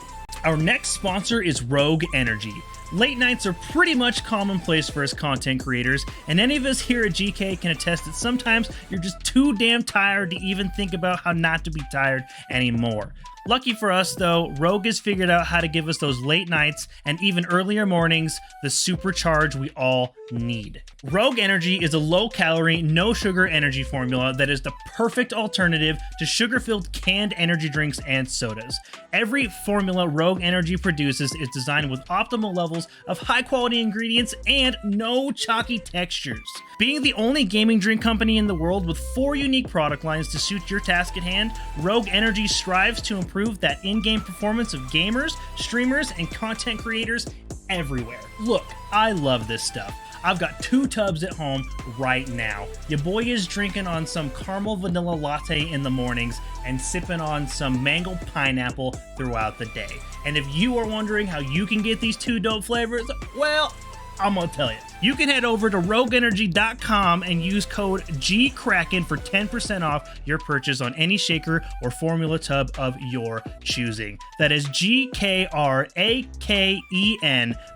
Our next sponsor is Rogue Energy. Late nights are pretty much commonplace for us content creators, and any of us here at GK can attest that sometimes you're just too damn tired to even think about how not to be tired anymore. Lucky for us, though, Rogue has figured out how to give us those late nights and even earlier mornings the supercharge we all need. Rogue Energy is a low-calorie, no-sugar energy formula that is the perfect alternative to sugar-filled canned energy drinks and sodas. Every formula Rogue Energy produces is designed with optimal levels of high-quality ingredients and no chalky textures. Being the only gaming drink company in the world with 4 unique product lines to suit your task at hand, Rogue Energy strives to improve that in-game performance of gamers, streamers, and content creators everywhere. Look, I love this stuff. I've got 2 tubs at home right now. Your boy is drinking on some caramel vanilla latte in the mornings and sipping on some mango pineapple throughout the day. And if you are wondering how you can get these 2 dope flavors, well, I'm gonna tell you. You can head over to rogueenergy.com and use code GKRAKEN for 10% off your purchase on any shaker or formula tub of your choosing. That is GKRAKEN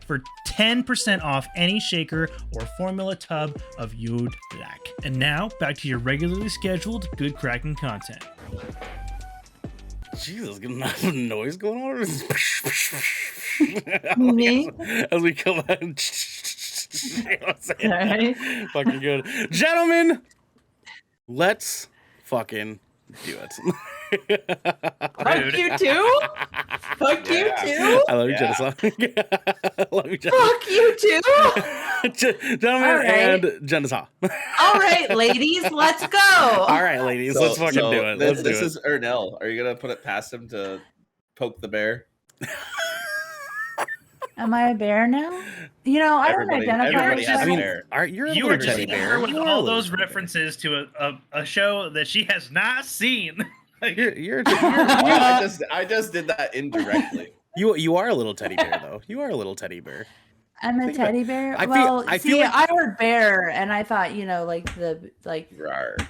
for 10% off any shaker or formula tub of you'd like. And now, back to your regularly scheduled Good Kraken content. Jesus, get enough noise going on. Me? As we come out. You know what I'm saying? Alright. Fucking good. Gentlemen, let's fucking do it. Fuck you too? Fuck you too? I love you, Jennifer. I love you, Jennifer. Fuck you too? Gentlemen All right. and Jennifer. All right, ladies, let's go. All right, ladies, let's fucking do it. Let's do this it. is Ernell. Are you gonna put it past him to poke the bear? Am I a bear now? You know, I don't Everybody identify has as a a bear. You're a You little were just teddy hitting bear. her with You're a all little those teddy bear. references to a show that she has not seen. Like, You're I just did that indirectly. you are a little teddy bear though. You are a little teddy bear. I'm a Think about- teddy bear. I feel- Well, I see, feel like- I heard bear, and I thought, you know, like Rawr.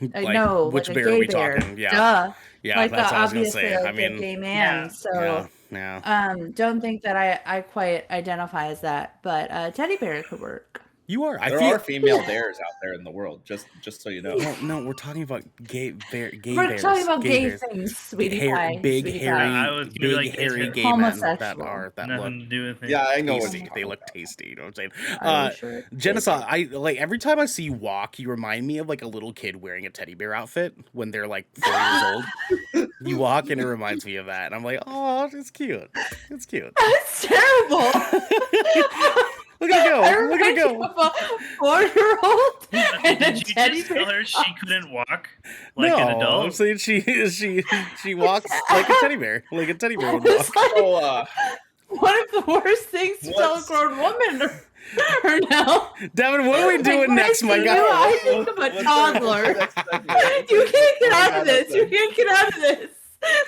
no, which like bear a are gay we bear. talking? Yeah, Duh. yeah, Like that's the what I was gonna obviously say. like I mean, a gay man. yeah, So yeah. don't think that I quite identify as that, but teddy bear could work. You are. I There feel. are female bears out there in the world. Just so you know. No, we're talking about gay We're bears. talking about gay bears. things, sweetie Hair- pie. big sweetie hairy, pie. I was gonna be big like, hairy it's gay men that homosexual. are that nothing look to do with it. Yeah, I know what tasty. you're They talking look about. tasty. You know what I'm saying? Are you sure? Genocide. I like every time I see you walk, you remind me of like a little kid wearing a teddy bear outfit when they're like 4 years old. You walk and it reminds me of that, and I'm like, oh, it's cute. It's cute. That's terrible. Look at it go. Look at it go. A 4-year-old and a Did you teddy just tell bear. her she couldn't walk like No, an I'm adult? saying she walks like a teddy bear, like a teddy bear would walk. It's like So, one of the worst things to tell a What's- grown woman or now. Devin, what are we doing next, my guy? I think of a toddler. You can't get out of this. You can't get out of this.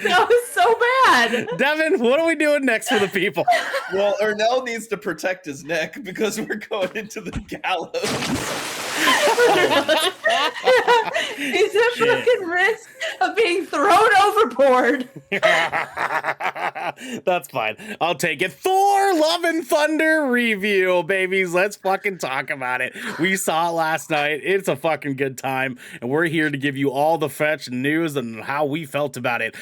That was so bad. Devin, what are we doing next for the people? Well, Ernell needs to protect his neck because we're going into the gallows. He's at Shit. fucking risk of being thrown overboard. That's fine. I'll take it. Thor Love and Thunder review, babies. Let's fucking talk about it. We saw it last night. It's a fucking good time, and we're here to give you all the fetch news and how we felt about it.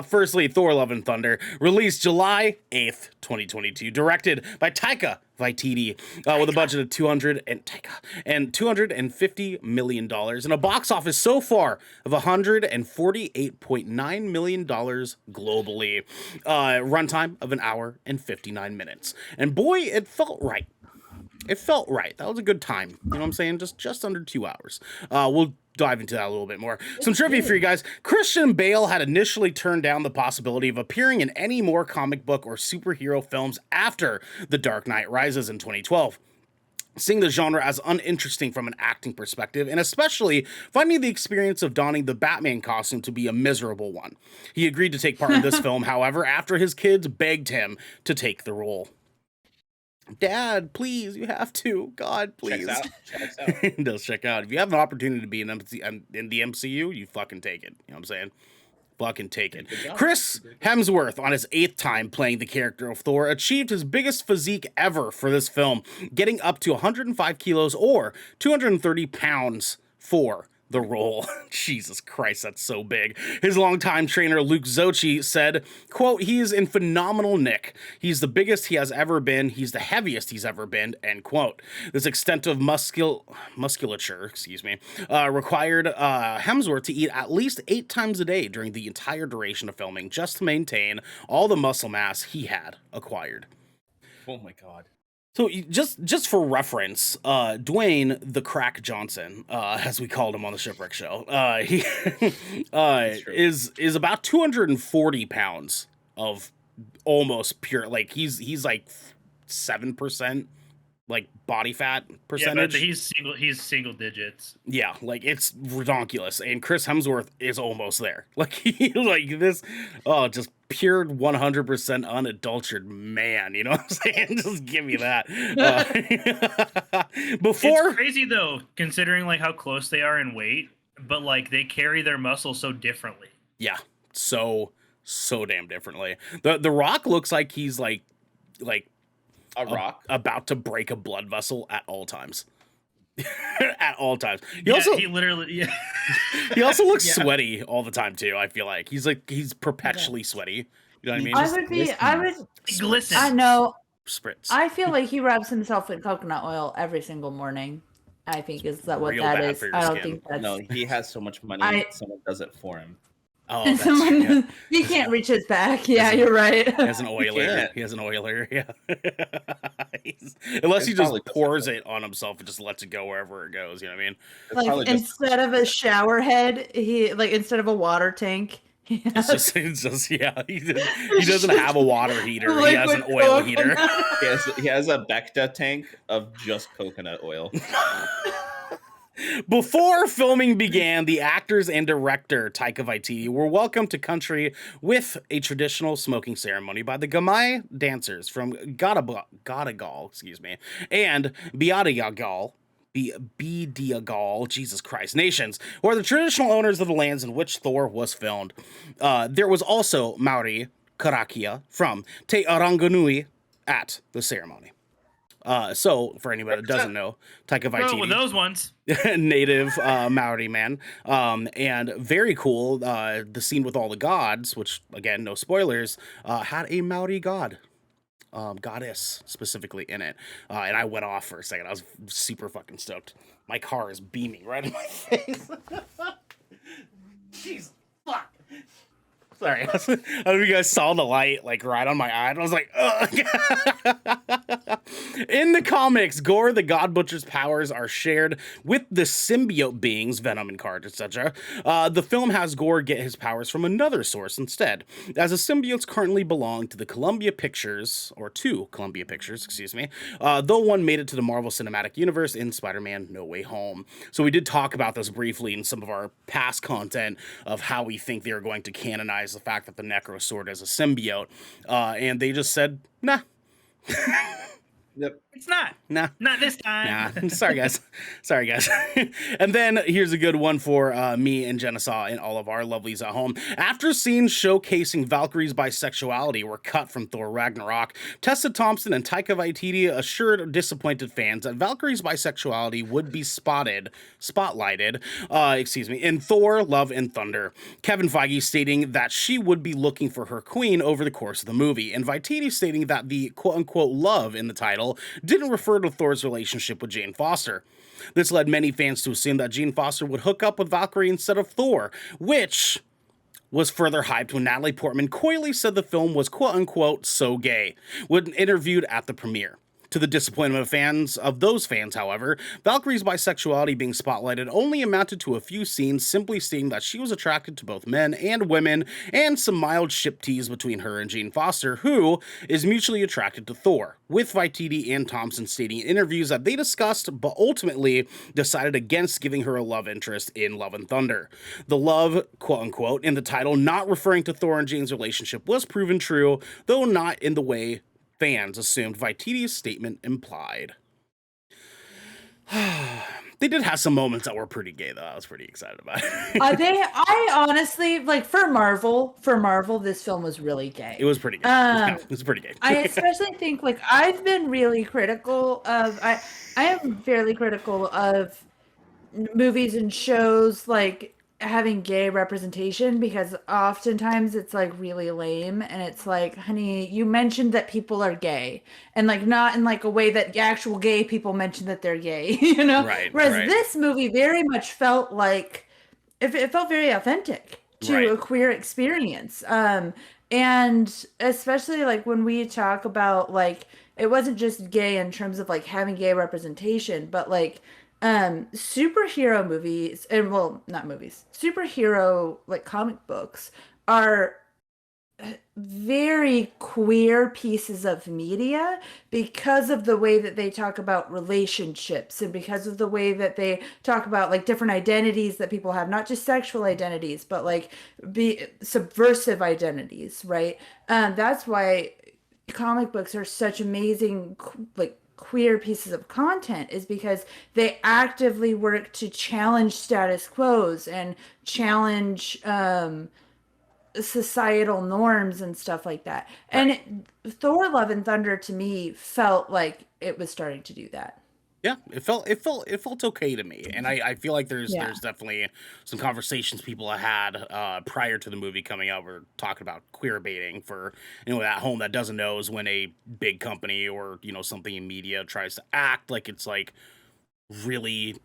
Firstly, Thor Love and Thunder, released July 8th, 2022, directed by Taika Waititi, with a budget of $250 million and a box office so far of $148.9 million globally. Runtime of 1 hour and 59 minutes. And boy, it felt right. It felt right. That was a good time. You know what I'm saying? Just under 2 hours. We'll dive into that a little bit more. Some trivia for you guys. Christian Bale had initially turned down the possibility of appearing in any more comic book or superhero films after The Dark Knight Rises in 2012. seeing the genre as uninteresting from an acting perspective, and especially finding the experience of donning the Batman costume to be a miserable one. He agreed to take part in this film, however, after his kids begged him to take the role. Dad, please, you have to. God, please. Checks out. It does check out. If you have an opportunity to be in the MCU, you fucking take it. You know what I'm saying? Fucking take it. Chris Hemsworth, on his 8th time playing the character of Thor, achieved his biggest physique ever for this film, getting up to 105 kilos or 230 pounds for the role. Jesus Christ, that's so big. His longtime trainer Luke Zocchi said, quote, "He is in phenomenal nick. He's the biggest he has ever been. He's the heaviest he's ever been," end quote. This extent of musculature, required Hemsworth to eat at least 8 times a day during the entire duration of filming just to maintain all the muscle mass he had acquired. Oh my God. So just for reference, Dwayne the Crack Johnson, as we called him on the Shipwreck Show, he is about 240 pounds of almost pure, like he's like 7% like body fat percentage. Yeah, but he's single digits. Yeah, like it's redonkulous, and Chris Hemsworth is almost there. Like just pure 100% unadulterated man. You know what I'm saying? Just give me that. Before It's crazy though, considering like how close they are in weight, but like they carry their muscle so differently. Yeah, so damn differently. The Rock looks like he's like a rock about to break a blood vessel at all times. At all times. He literally He also looks sweaty all the time too. I feel like he's perpetually sweaty. You know what I mean? I would glisten. I know. Spritz. I feel like he rubs himself in coconut oil every single morning. I think is that what real that bad is. for your I don't skin. think that's No, he has so much money, someone does it for him. Oh, and someone he can't reach his back. Yeah, you're right. He has an oiler. He has an oiler. Yeah. Unless he just pours it on himself and just lets it go wherever it goes. You know what I mean? Like instead of a shower head, instead of a water tank. He doesn't have a water heater. He has an oil heater. He has a Becta tank of just coconut oil. Before filming began, the actors and director Taika Waititi were welcomed to country with a traditional smoking ceremony by the Gamay dancers from Gadagal, and Bidiagal, Jesus Christ, nations, who are the traditional owners of the lands in which Thor was filmed. There was also Maori Karakia from Te Aranganui at the ceremony. So, for anybody that doesn't know, Taika Waititi, with those ones, native Maori man, and very cool. The scene with all the gods, which again, no spoilers, had a Maori goddess specifically in it, and I went off for a second. I was super fucking stoked. My car is beaming right in my face. Jeez, fuck. Sorry, I don't know if you guys saw the light like right on my eye, and I was like, ugh. In the comics, Gore the God Butcher's powers are shared with the symbiote beings, Venom and Carnage, etc. The film has Gore get his powers from another source instead, as the symbiotes currently belong to Columbia Pictures, though one made it to the Marvel Cinematic Universe in Spider-Man No Way Home. So we did talk about this briefly in some of our past content of how we think they are going to canonize the fact that the Necro Sword is a symbiote, and they just said, nah. Yep. It's not. Nah. Not this time. Nah. Sorry, guys. And then here's a good one for me and Genesaw and all of our lovelies at home. After scenes showcasing Valkyrie's bisexuality were cut from Thor Ragnarok, Tessa Thompson and Taika Waititi assured disappointed fans that Valkyrie's bisexuality would be spotlighted, in Thor, Love and Thunder. Kevin Feige stating that she would be looking for her queen over the course of the movie, and Waititi stating that the quote-unquote love in the title didn't refer to Thor's relationship with Jane Foster. This led many fans to assume that Jane Foster would hook up with Valkyrie instead of Thor, which was further hyped when Natalie Portman coyly said the film was quote-unquote so gay when interviewed at the premiere. To the disappointment of those fans, however, Valkyrie's bisexuality being spotlighted only amounted to a few scenes simply stating that she was attracted to both men and women, and some mild ship tease between her and Jane Foster, who is mutually attracted to Thor, with Waititi and Thompson stating in interviews that they discussed but ultimately decided against giving her a love interest in Love and Thunder. The love, quote-unquote, in the title not referring to Thor and Jane's relationship was proven true, though not in the way fans assumed Waititi's statement implied. They did have some moments that were pretty gay, though. I was pretty excited about it. I honestly, like, for Marvel, this film was really gay. It was pretty gay. Yeah, it was pretty gay. I especially think, like, I've been really critical of, I am fairly critical of movies and shows, like, having gay representation, because oftentimes it's like really lame, and it's like, honey, you mentioned that people are gay, and like not in like a way that actual gay people mention that they're gay, you know? Right. Whereas this movie very much felt like it felt very authentic to a queer experience. And especially like when we talk about, like, it wasn't just gay in terms of like having gay representation, but like superhero movies, and well, not movies, superhero like comic books are very queer pieces of media because of the way that they talk about relationships, and because of the way that they talk about like different identities that people have, not just sexual identities, but like subversive identities, right? That's why comic books are such amazing, like, queer pieces of content, is because they actively work to challenge status quos and challenge societal norms and stuff like that. Right. And Thor: Love and Thunder to me felt like it was starting to do that. Yeah, it felt okay to me, and I feel like there's definitely some conversations people have had prior to the movie coming out. We're talking about queer baiting. For at home that doesn't know, is when a big company or something in media tries to act like it's like really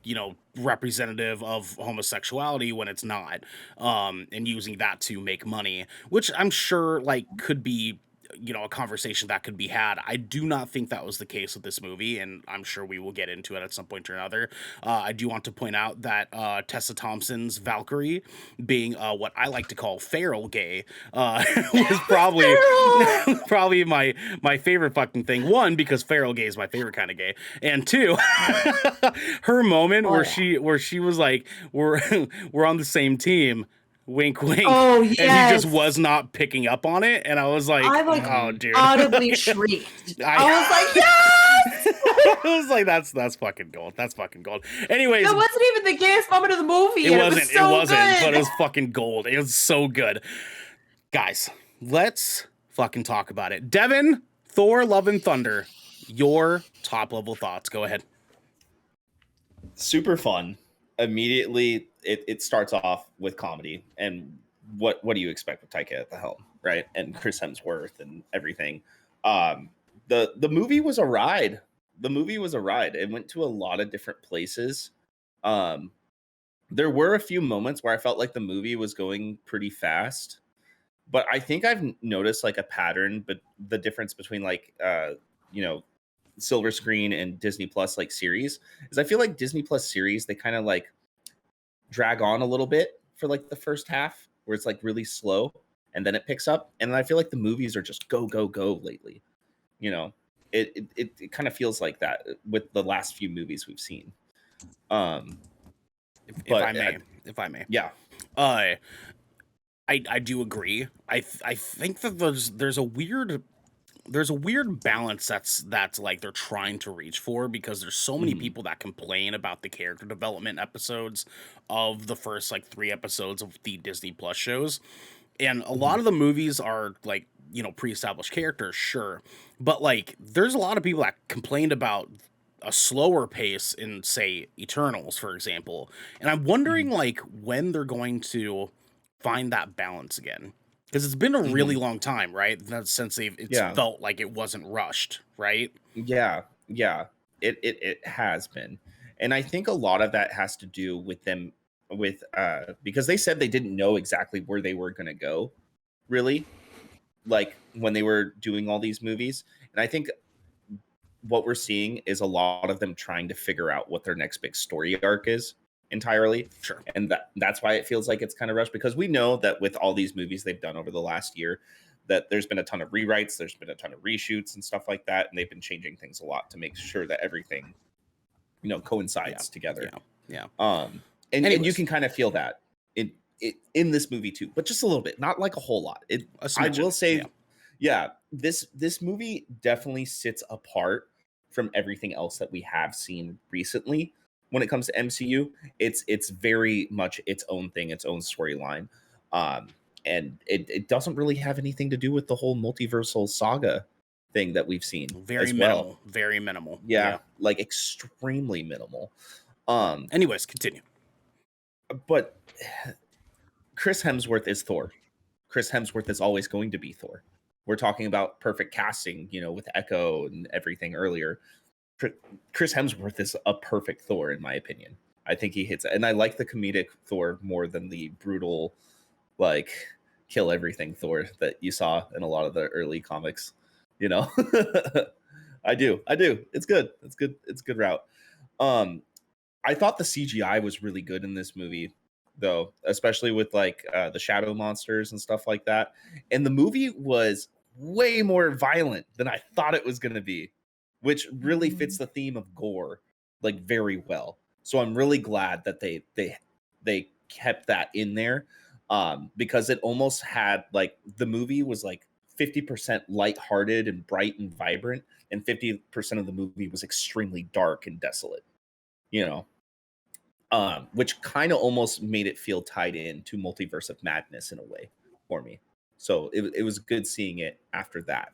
representative of homosexuality when it's not, and using that to make money, which I'm sure like could be a conversation that could be had. I do not think that was the case with this movie, and I'm sure we will get into it at some point or another. I do want to point out that Tessa Thompson's Valkyrie being what I like to call feral gay was probably my favorite fucking thing. One, because feral gay is my favorite kind of gay, and two, her moment where she was like, we're on the same team. Wink, wink. Oh, yes. And he just was not picking up on it. And I was like, oh, dude. Audibly shrieked. I was like, yes! I was like, that's fucking gold. That's fucking gold. Anyways. That wasn't even the gayest moment of the movie. It wasn't, good. But it was fucking gold. It was so good. Guys, let's fucking talk about it. Devin, Thor, Love and Thunder, your top level thoughts. Go ahead. Super fun. Immediately it starts off with comedy, and what do you expect with Taika at the helm, right? And Chris Hemsworth and everything. The movie was a ride. It went to a lot of different places. There were a few moments where I felt like the movie was going pretty fast, but I think I've noticed like a pattern, but the difference between like Silver Screen and Disney Plus like series is I feel like Disney Plus series, they kind of like drag on a little bit for like the first half where it's like really slow, and then it picks up. And then I feel like the movies are just go lately. It kind of feels like that with the last few movies we've seen. If I may. Yeah. I do agree. I think that there's a weird balance that's like they're trying to reach for, because there's so many people that complain about the character development episodes of the first like 3 episodes of the Disney Plus shows. And a lot of the movies are like, pre-established characters, sure. But like there's a lot of people that complained about a slower pace in, say, Eternals, for example. And I'm wondering like when they're going to find that balance again. Because it's been a really long time, right? Since it's felt like it wasn't rushed, right? Yeah. It has been. And I think a lot of that has to do with them because they said they didn't know exactly where they were going to go, really, like when they were doing all these movies. And I think what we're seeing is a lot of them trying to figure out what their next big story arc is entirely. Sure. And that's why it feels like it's kind of rushed, because we know that with all these movies they've done over the last year, that there's been a ton of rewrites, there's been a ton of reshoots and stuff like that, and they've been changing things a lot to make sure that everything, coincides together. Yeah. And you Anyways. can kind of feel that in this movie too, but just a little bit, not like a whole lot. I will say, this movie definitely sits apart from everything else that we have seen recently when it comes to MCU. It's very much its own thing, its own storyline, and it doesn't really have anything to do with the whole multiversal saga thing that we've seen. Very minimal. Very minimal. Yeah, like extremely minimal. Anyways, continue. But Chris Hemsworth is Thor. Chris Hemsworth is always going to be Thor. We're talking about perfect casting, with Echo and everything earlier. Chris Hemsworth is a perfect Thor, in my opinion. I think he hits it. And I like the comedic Thor more than the brutal, like, kill everything Thor that you saw in a lot of the early comics. I do. It's good. It's good. It's a good route. I thought the CGI was really good in this movie, though, especially with like the shadow monsters and stuff like that. And the movie was way more violent than I thought it was going to be, which really fits the theme of gore like very well. So I'm really glad that they kept that in there, because it almost had like the movie was like 50% lighthearted and bright and vibrant, and 50% of the movie was extremely dark and desolate. Which kind of almost made it feel tied in to Multiverse of Madness in a way for me. So it was good seeing it after that.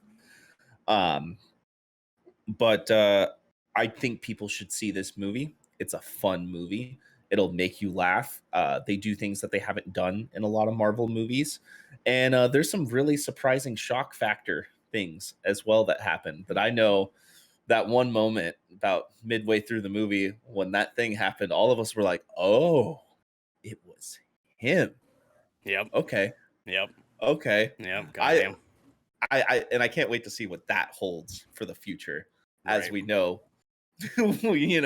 But I think people should see this movie. It's a fun movie. It'll make you laugh. They do things that they haven't done in a lot of Marvel movies. And there's some really surprising shock factor things as well that happen. But I know that one moment about midway through the movie when that thing happened, all of us were like, oh, it was him. Yep. Okay. Yep. Okay. Yep. Goddamn. I can't wait to see what that holds for the future. As we know, as we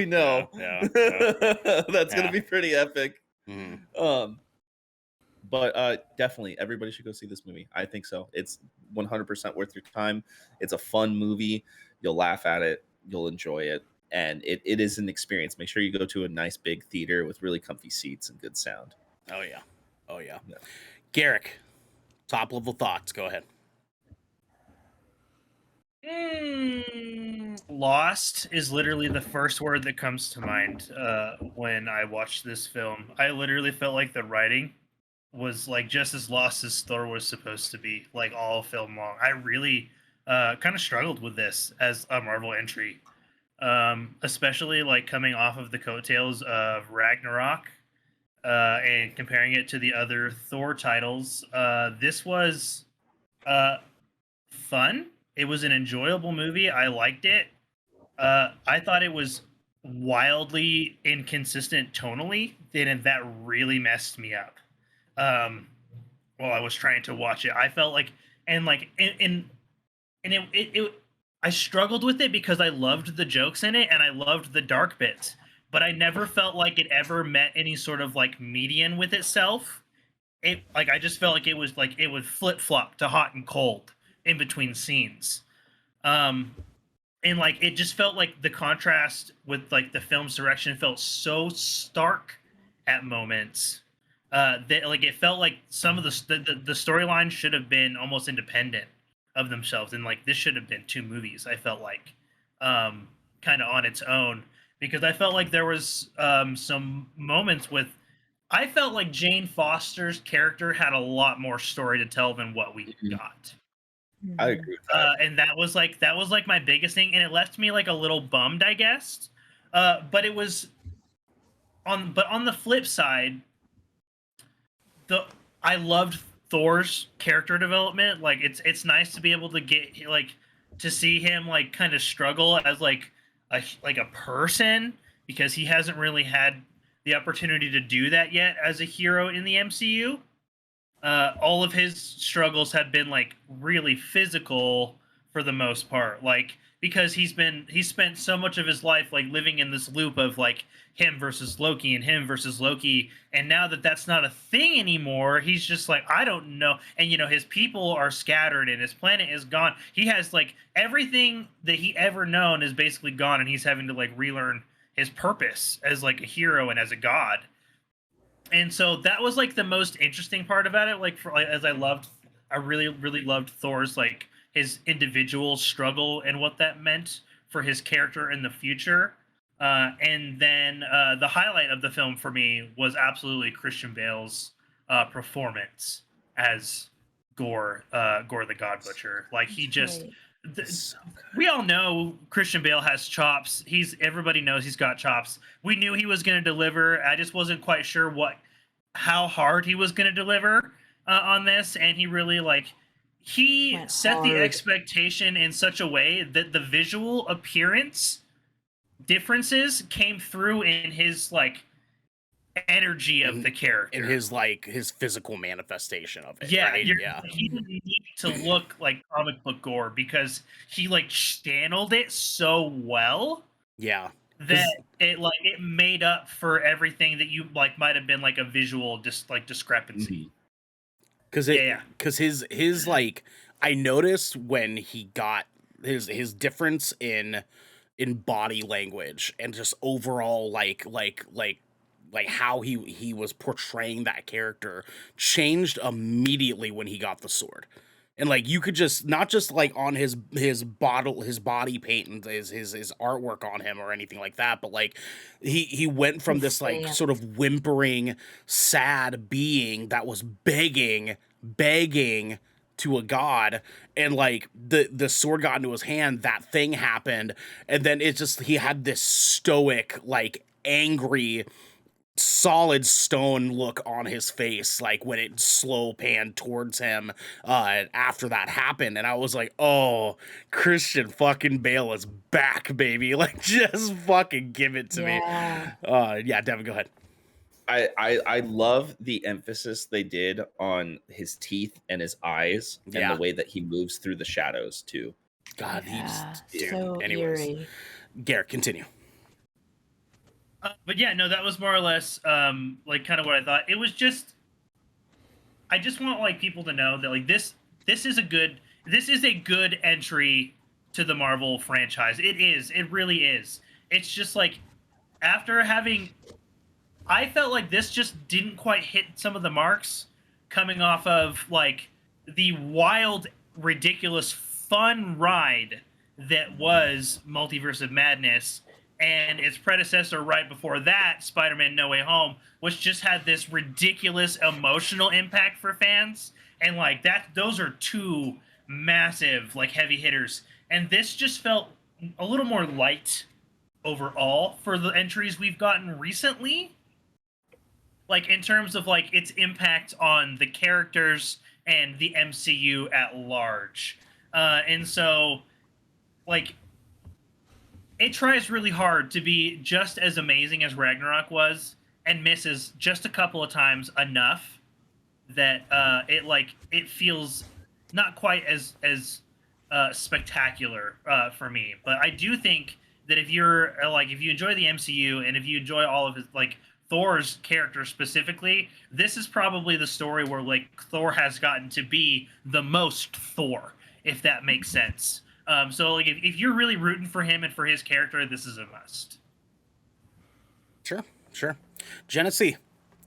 know, that's going to be pretty epic. But definitely everybody should go see this movie. I think so. It's 100% worth your time. It's a fun movie. You'll laugh at it. You'll enjoy it. And it is an experience. Make sure you go to a nice big theater with really comfy seats and good sound. Oh, yeah. Garrick, top level thoughts. Go ahead. Lost is literally the first word that comes to mind when I watched this film. I literally felt like the writing was like just as lost as Thor was supposed to be, like all film long. I really kind of struggled with this as a Marvel entry, especially like coming off of the coattails of Ragnarok and comparing it to the other Thor titles. This was fun. It was an enjoyable movie. I liked it. I thought it was wildly inconsistent tonally, and that really messed me up. While I was trying to watch it, I felt like, I struggled with it because I loved the jokes in it and I loved the dark bits, but I never felt like it ever met any sort of like median with itself. I just felt like it would flip flop to hot and cold in between scenes. And like it just felt like the contrast with like the film's direction felt so stark at moments that like it felt like some of the storyline should have been almost independent of themselves, and like this should have been two movies. I felt like kind of on its own, because I felt like there was some moments with, I felt like Jane Foster's character had a lot more story to tell than what we got. I agree with that. And that was like my biggest thing, and it left me like a little bummed, I guess. But it was on the flip side, I loved Thor's character development. Like it's nice to be able to get like to see him like kind of struggle as like a person, because he hasn't really had the opportunity to do that yet as a hero in the MCU. All of his struggles have been like really physical, for the most part, like because he's spent so much of his life like living in this loop of like him versus Loki and him versus Loki, and now that that's not a thing anymore, he's just like, I don't know. And you know, his people are scattered and his planet is gone. He has like everything that he ever known is basically gone, and he's having to like relearn his purpose as like a hero and as a god. And so that was like the most interesting part about it, like for like, as I really loved Thor's like his individual struggle and what that meant for his character in the future. And then the highlight of the film for me was absolutely Christian Bale's performance as Gore the God Butcher. Like he just So good. we all know Christian Bale has chops. Everybody knows he's got chops. We knew he was going to deliver. I just wasn't quite sure how hard he was going to deliver on this, and he really he Went set the hard. expectation in such a way that the visual appearance differences came through in his energy of the character. In his physical manifestation of it. Yeah, right? he didn't need to look like comic book Gore because he channeled it so well Yeah. that it made up for everything that you might have been a visual discrepancy. Because his I noticed when he got his difference in body language and just overall how he was portraying that character changed immediately when he got the sword. And you could just not just on his body paint and his artwork on him or anything like that, but he went from this sort of whimpering, sad being that was begging to a god, and the sword got into his hand, that thing happened, and then it just he had this stoic, angry, solid stone look on his face when it slow panned towards him after that happened, and I was like, oh, Christian fucking Bale is back, baby. Just fucking give it to me. Yeah, Devin, go ahead. I love the emphasis they did on his teeth and his eyes and the way that he moves through the shadows too. God, he just so anyways. eerie. Garrett, continue. But yeah, no, that was more or less kind of what I thought. It was just, I just want people to know that this is a good entry to the Marvel franchise. It really is. It's just after having, I felt this just didn't quite hit some of the marks coming off of the wild, ridiculous, fun ride that was Multiverse of Madness. And its predecessor right before that, Spider-Man No Way Home, which just had this ridiculous emotional impact for fans. And those are two massive heavy hitters. And this just felt a little more light overall for the entries we've gotten recently. In terms of its impact on the characters and the MCU at large. And so it tries really hard to be just as amazing as Ragnarok was, and misses just a couple of times enough that it feels not quite as spectacular for me. But I do think that if you're if you enjoy the MCU and if you enjoy all of his Thor's character specifically, this is probably the story where Thor has gotten to be the most Thor, if that makes sense. So if you're really rooting for him and for his character, this is a must. Sure. Genesee,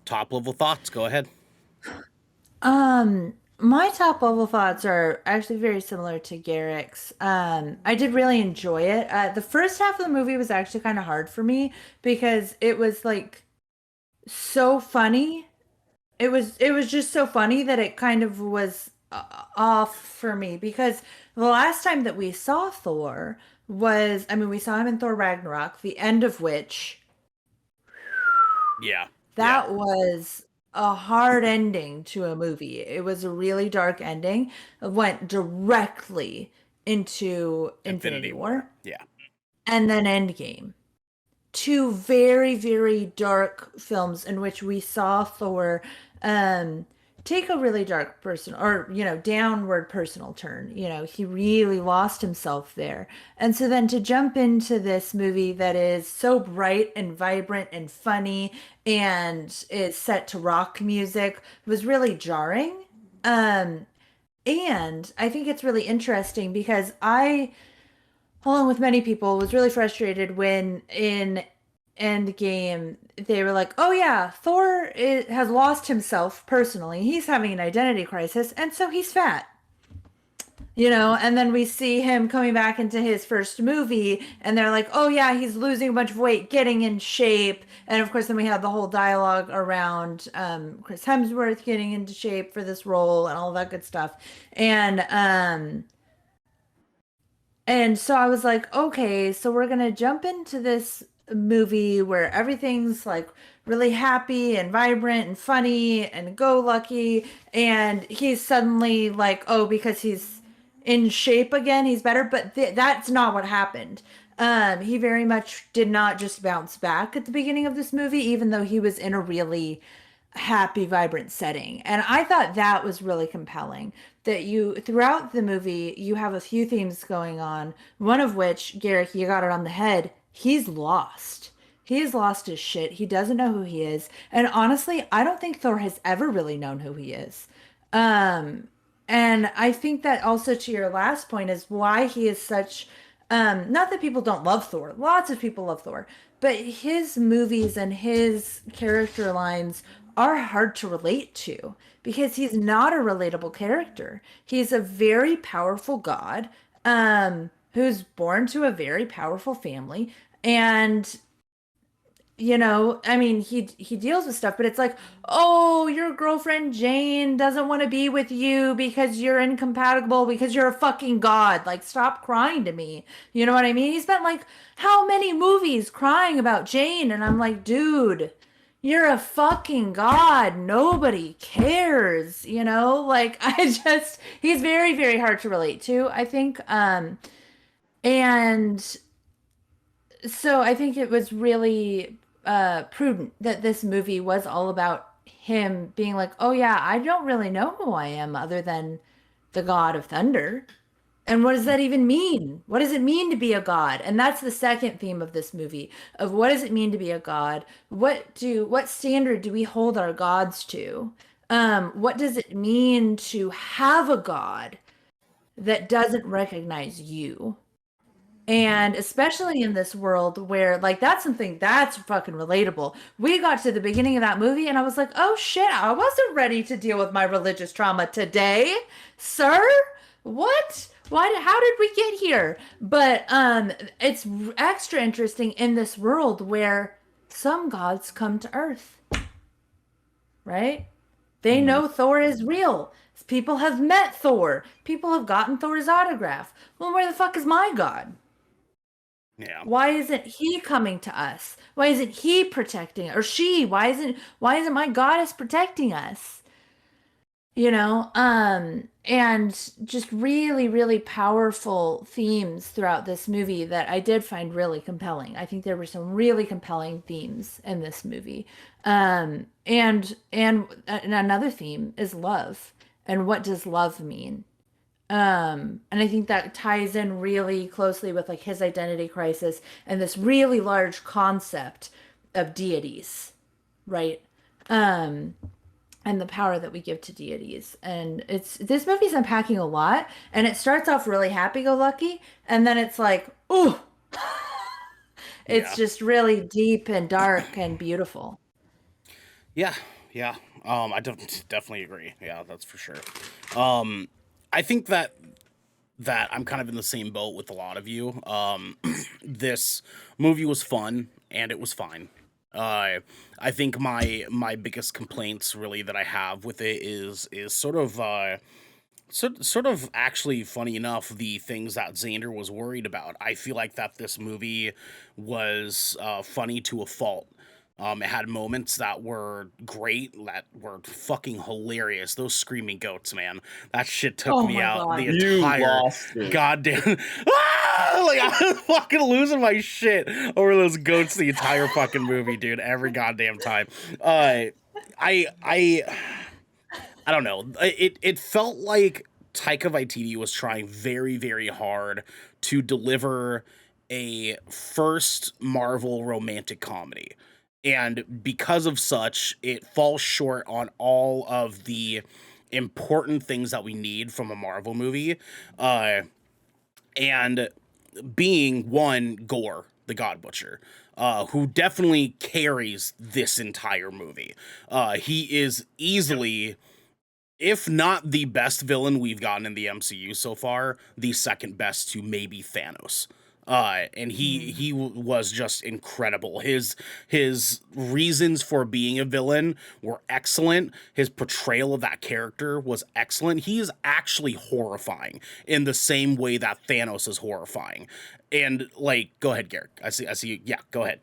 top level thoughts. Go ahead. My top level thoughts are actually very similar to Garrick's. I did really enjoy it. The first half of the movie was actually kind of hard for me because it was so funny. It was just so funny that it kind of was off for me, because the last time that we saw Thor was, we saw him in Thor Ragnarok, the end of which that was a hard ending to a movie. It was a really dark ending. It went directly into Infinity War. Yeah. And then Endgame. Two very, very dark films in which we saw Thor take a really dark personal or, downward personal turn. He really lost himself there. And so then to jump into this movie that is so bright and vibrant and funny and is set to rock music was really jarring. And I think it's really interesting because I, along with many people, was really frustrated when in Endgame they were like, "Oh yeah, has lost himself personally. He's having an identity crisis, and so he's fat." And then we see him coming back into his first movie, and they're like, "Oh yeah, he's losing a bunch of weight, getting in shape." And of course, then we have the whole dialogue around Chris Hemsworth getting into shape for this role and all that good stuff. And so I was like, okay, so we're gonna jump into this movie where everything's like really happy and vibrant and funny and go lucky, and he's suddenly like, oh, because he's in shape again, he's better. But that's not what happened. He very much did not just bounce back at the beginning of this movie, even though he was in a really happy, vibrant setting. And I thought that was really compelling. That throughout the movie, you have a few themes going on. One of which, Garrick, you got it on the head. He's lost. He's lost his shit. He doesn't know who he is. And honestly, I don't think Thor has ever really known who he is. And I think that also to your last point is why he is such, not that people don't love Thor. Lots of people love Thor. But his movies and his character lines are hard to relate to because he's not a relatable character. He's a very powerful god who's born to a very powerful family. And I mean, he deals with stuff, but it's like, oh, your girlfriend Jane doesn't want to be with you because you're incompatible because you're a fucking god. Like, stop crying to me. You know what I mean? He spent like how many movies crying about Jane, and I'm like, dude, you're a fucking god. Nobody cares. Like he's very, very hard to relate to, I think. And so I think it was really prudent that this movie was all about him being like, oh yeah, I don't really know who I am other than the god of thunder. And what does that even mean? What does it mean to be a god? And that's the second theme of this movie, of what does it mean to be a god? What standard do we hold our gods to? What does it mean to have a god that doesn't recognize you? And especially in this world where, like, that's something that's fucking relatable. We got to the beginning of that movie and I was like, oh shit, I wasn't ready to deal with my religious trauma today, sir. What? How did we get here? But it's extra interesting in this world where some gods come to Earth, right? They know Thor is real. People have met Thor. People have gotten Thor's autograph. Well, where the fuck is my god? Yeah. Why isn't he coming to us? Why isn't he protecting, or she? Why isn't my goddess protecting us? And just really, really powerful themes throughout this movie that I did find really compelling. I think there were some really compelling themes in this movie. And another theme is love. And what does love mean? And I think that ties in really closely with like his identity crisis and this really large concept of deities, right? And the power that we give to deities. And this movie's unpacking a lot, and it starts off really happy-go-lucky, and then it's like, ooh, it's just really deep and dark and beautiful. Yeah. I definitely agree. Yeah, that's for sure. I think that I'm kind of in the same boat with a lot of you. This movie was fun, and it was fine. I think my biggest complaints really that I have with it is sort of actually funny enough the things that Xander was worried about. I feel like that this movie was funny to a fault. It had moments that were great, that were fucking hilarious. Those screaming goats, man. That shit took me out God. the entire goddamn... Like, I was fucking losing my shit over those goats the entire fucking movie, dude. Every goddamn time. I I don't know. It felt like Taika Waititi was trying very, very hard to deliver a first Marvel romantic comedy. And because of such, it falls short on all of the important things that we need from a Marvel movie. And being one, Gore, the God Butcher, who definitely carries this entire movie. He is easily, if not the best villain we've gotten in the MCU so far, the second best to maybe Thanos. And he was just incredible. His reasons for being a villain were excellent. His portrayal of that character was excellent. He is actually horrifying in the same way that Thanos is horrifying. And like, go ahead, Garrick. I see you. Yeah, go ahead.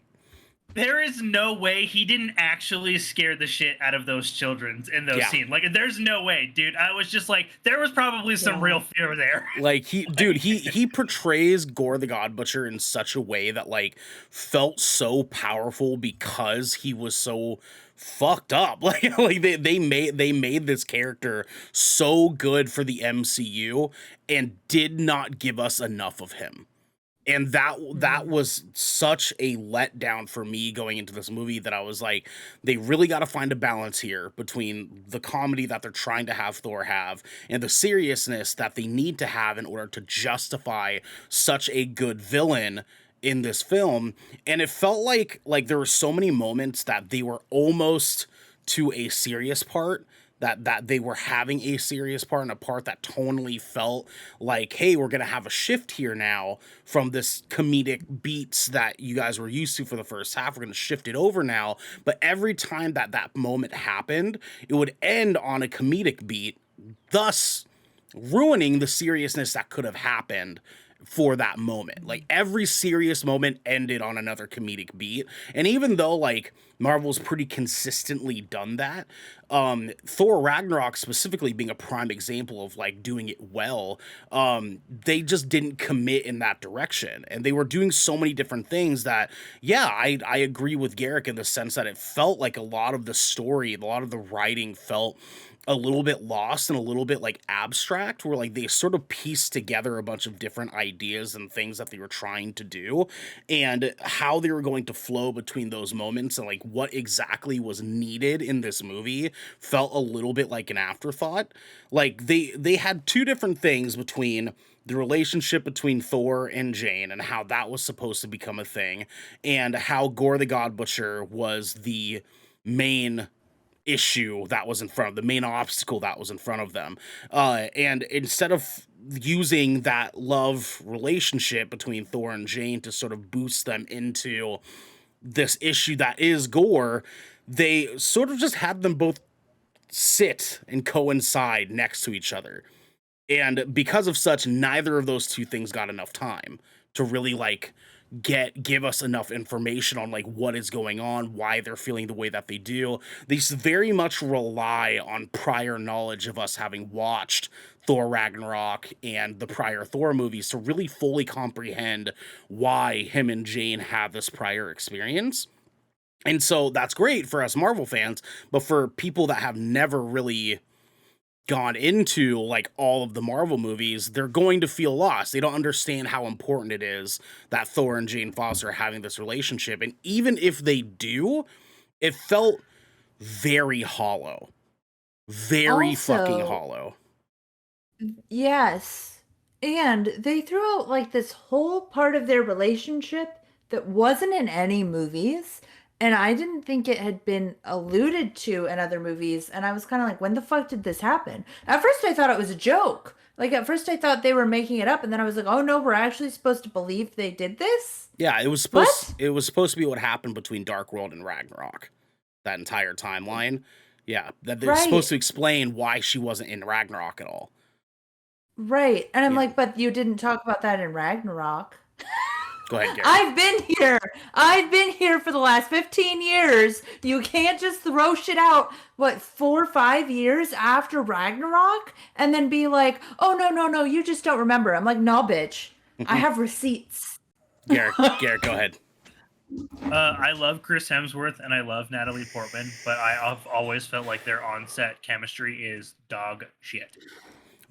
There is no way he didn't actually scare the shit out of those children in those scenes. Like, there's no way, dude. I was just like, there was probably some real fear there. Like he portrays Gore the God Butcher in such a way that like felt so powerful because he was so fucked up. Like they made this character so good for the MCU and did not give us enough of him. And that was such a letdown for me going into this movie that I was like, they really got to find a balance here between the comedy that they're trying to have Thor have and the seriousness that they need to have in order to justify such a good villain in this film. And it felt like there were so many moments that they were almost to a serious part, that they were having a serious part and a part that tonally felt like, hey, we're going to have a shift here now from this comedic beats that you guys were used to for the first half. We're going to shift it over now. But every time that moment happened, it would end on a comedic beat, thus ruining the seriousness that could have happened for that moment. Like every serious moment ended on another comedic beat. And even though like Marvel's pretty consistently done that, Thor Ragnarok specifically being a prime example of like doing it well, they just didn't commit in that direction. And they were doing so many different things that, yeah, I agree with Garrick in the sense that it felt like a lot of the story, a lot of the writing felt a little bit lost and a little bit like abstract, where like they sort of pieced together a bunch of different ideas and things that they were trying to do and how they were going to flow between those moments and like what exactly was needed in this movie felt a little bit like an afterthought. Like they had two different things between the relationship between Thor and Jane and how that was supposed to become a thing, and how Gore the God Butcher was the main issue that was in front of the main obstacle that was in front of them. And instead of using that love relationship between Thor and Jane to sort of boost them into this issue that is Gore, they sort of just had them both sit and coincide next to each other. And because of such, neither of those two things got enough time to really like give us enough information on like what is going on, why they're feeling the way that they do. They very much rely on prior knowledge of us having watched Thor Ragnarok and the prior Thor movies to really fully comprehend why him and Jane have this prior experience. And so that's great for us Marvel fans, but for people that have never really gone into like all of the Marvel movies, they're going to feel lost. They don't understand how important it is that Thor and Jane Foster are having this relationship. And even if they do, it felt very hollow. Very fucking hollow. Yes. And they threw out like this whole part of their relationship that wasn't in any movies. And I didn't think it had been alluded to in other movies. And I was kind of like, when the fuck did this happen? At first, I thought it was a joke. Like, at first, I thought they were making it up. And then I was like, oh, no, we're actually supposed to believe they did this? Yeah, it was supposed to be what happened between Dark World and Ragnarok. That entire timeline. Yeah, that they're supposed to explain why she wasn't in Ragnarok at all. Right. And I'm like, but you didn't talk about that in Ragnarok. Go ahead, Gary. I've been here for the last 15 years. You can't just throw shit out, 4 or 5 years after Ragnarok and then be like, oh, no, you just don't remember. I'm like, no, bitch. I have receipts. Garrett, go ahead. I love Chris Hemsworth and I love Natalie Portman, but I've always felt like their on-set chemistry is dog shit.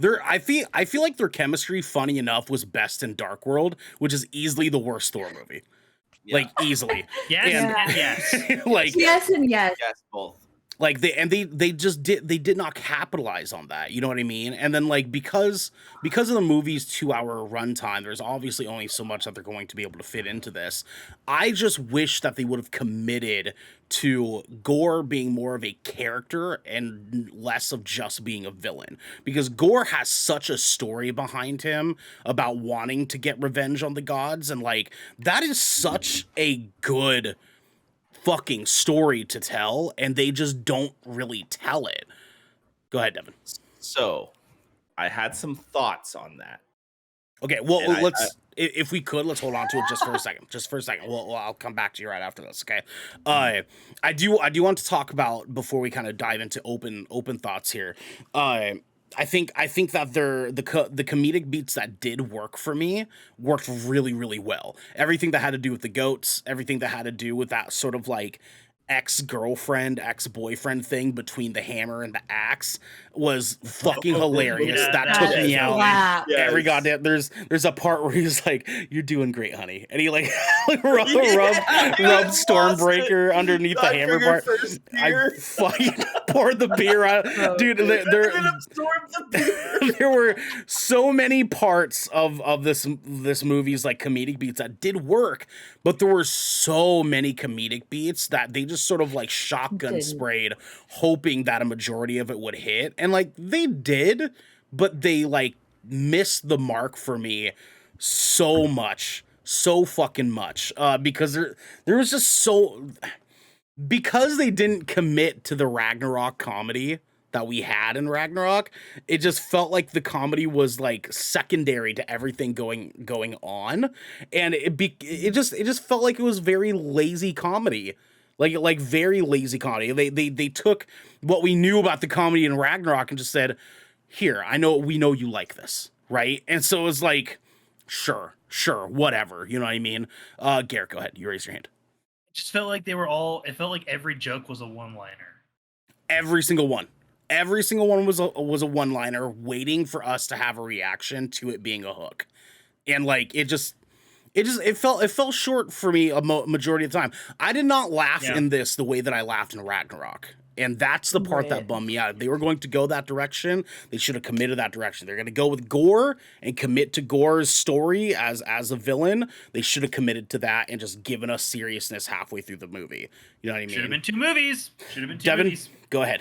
I feel like their chemistry, funny enough, was best in Dark World, which is easily the worst Thor movie. Yeah. Like easily. Yes, and yes. Like Yes and yes. Yes, both. like they just did not capitalize on that, you know what I mean? And then like because of the movie's 2-hour runtime, there's obviously only so much that they're going to be able to fit into this. I just wish that they would have committed to Gore being more of a character and less of just being a villain, because Gore has such a story behind him about wanting to get revenge on the gods, and like that is such a good fucking story to tell, and they just don't really tell it. Go ahead, Devin. So, I had some thoughts on that. Okay, well, And if we could, let's hold on to it just for a second. Just for a second. Well, I'll come back to you right after this. Okay. I do want to talk about, before we kind of dive into open thoughts here. I think that the comedic beats that did work for me worked really, really well. Everything that had to do with the goats, everything that had to do with that sort of like ex-girlfriend, ex-boyfriend thing between the hammer and the axe was fucking hilarious. Yeah, that that took me is out. Wow. Yes. Every goddamn there's a part where he's like, "You're doing great, honey," and he like rub Stormbreaker underneath the hammer bar. I fucking poured the beer out, dude. There were so many parts of this movie's like comedic beats that did work, but there were so many comedic beats that they just sort of like shotgun sprayed, hoping that a majority of it would hit, and like they did, but they like missed the mark for me so much, so fucking much, because there was just so, because they didn't commit to the Ragnarok comedy that we had in Ragnarok, it just felt like the comedy was like secondary to everything going on, and it just felt like it was very lazy comedy. Like very lazy comedy. They took what we knew about the comedy in Ragnarok and just said, "Here, we know you like this, right?" And so it was like, sure, whatever. You know what I mean? Garrett, go ahead. You raise your hand. It just felt like it felt like every joke was a one-liner. Every single one. Every single one was a one-liner waiting for us to have a reaction to it being a hook. And like it fell short for me a majority of the time. I did not laugh in this the way that I laughed in Ragnarok. And that's the part that bummed me out. If they were going to go that direction, they should have committed that direction. They're going to go with Gore and commit to Gore's story as a villain. They should have committed to that and just given us seriousness halfway through the movie. You know what I mean? Should have been 2 movies. Devin, go ahead.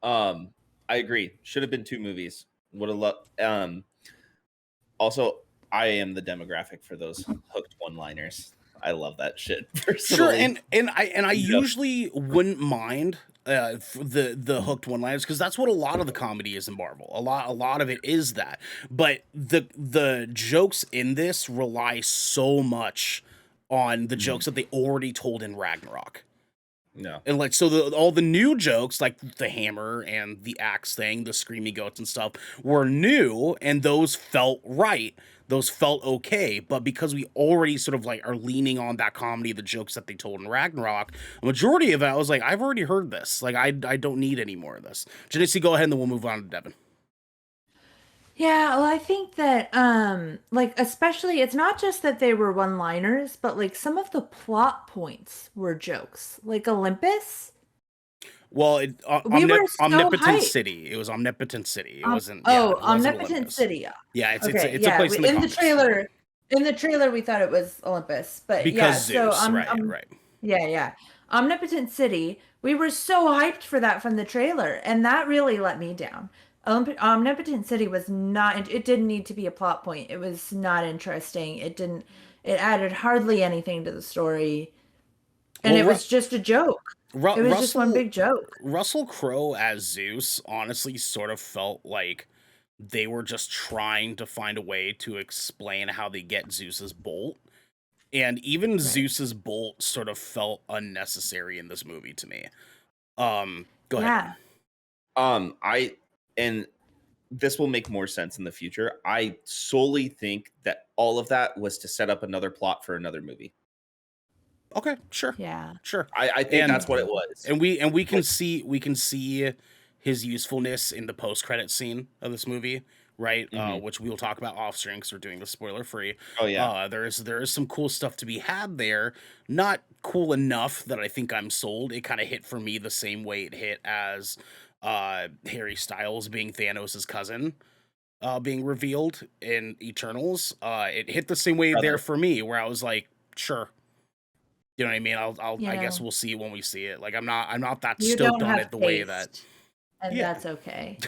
I agree. Should have been 2 movies. Would have loved. Also, I am the demographic for those hooked one-liners. I love that shit personally. Sure, and I usually wouldn't mind the hooked one-liners, because that's what a lot of the comedy is in Marvel. A lot of it is that. But the jokes in this rely so much on the jokes that they already told in Ragnarok. No. And like, so all the new jokes, like the hammer and the axe thing, the screamy goats and stuff, were new, and those felt right. Those felt okay. But because we already sort of like are leaning on that comedy, the jokes that they told in Ragnarok, a majority of it, I was like, I've already heard this. Like, I don't need any more of this. Janice, go ahead, and then we'll move on to Devin. Yeah, well, I think that, like, especially, it's not just that they were one-liners, but like some of the plot points were jokes. Like Olympus. Well, We were so Omnipotent hyped. City. It was Omnipotent City. It wasn't. Oh, it wasn't Omnipotent Olympus. City. Yeah, it's Okay, it's a place in the comics. trailer. In the trailer, we thought it was Olympus, but Because yeah. Zeus, So right. yeah. Omnipotent City. We were so hyped for that from the trailer, and that really let me down. Omnipotent City was not. It didn't need to be a plot point. It was not interesting. It didn't. It added hardly anything to the story, and Well, it was just a joke. It was just one big joke. Russell Crowe as Zeus honestly sort of felt like they were just trying to find a way to explain how they get Zeus's bolt. And even Zeus's bolt sort of felt unnecessary in this movie to me. Go ahead. Yeah. And this will make more sense in the future. I solely think that all of that was to set up another plot for another movie. Okay, sure, Yeah. sure. I think And- that's what it was. And we can see his usefulness in the post-credit scene of this movie, right? Mhm. Which we will talk about off stream because we're doing the spoiler free. Oh yeah. There is some cool stuff to be had there. Not cool enough that I think I'm sold. It kind of hit for me the same way it hit as Harry Styles being Thanos' cousin. Being revealed in Eternals, it hit the same way Brother. there for me, where I was like, sure, you know what I mean. I guess Yeah. we'll see when we see it. Like I'm not that You stoked don't on have it the way that taste, and Yeah. that's okay.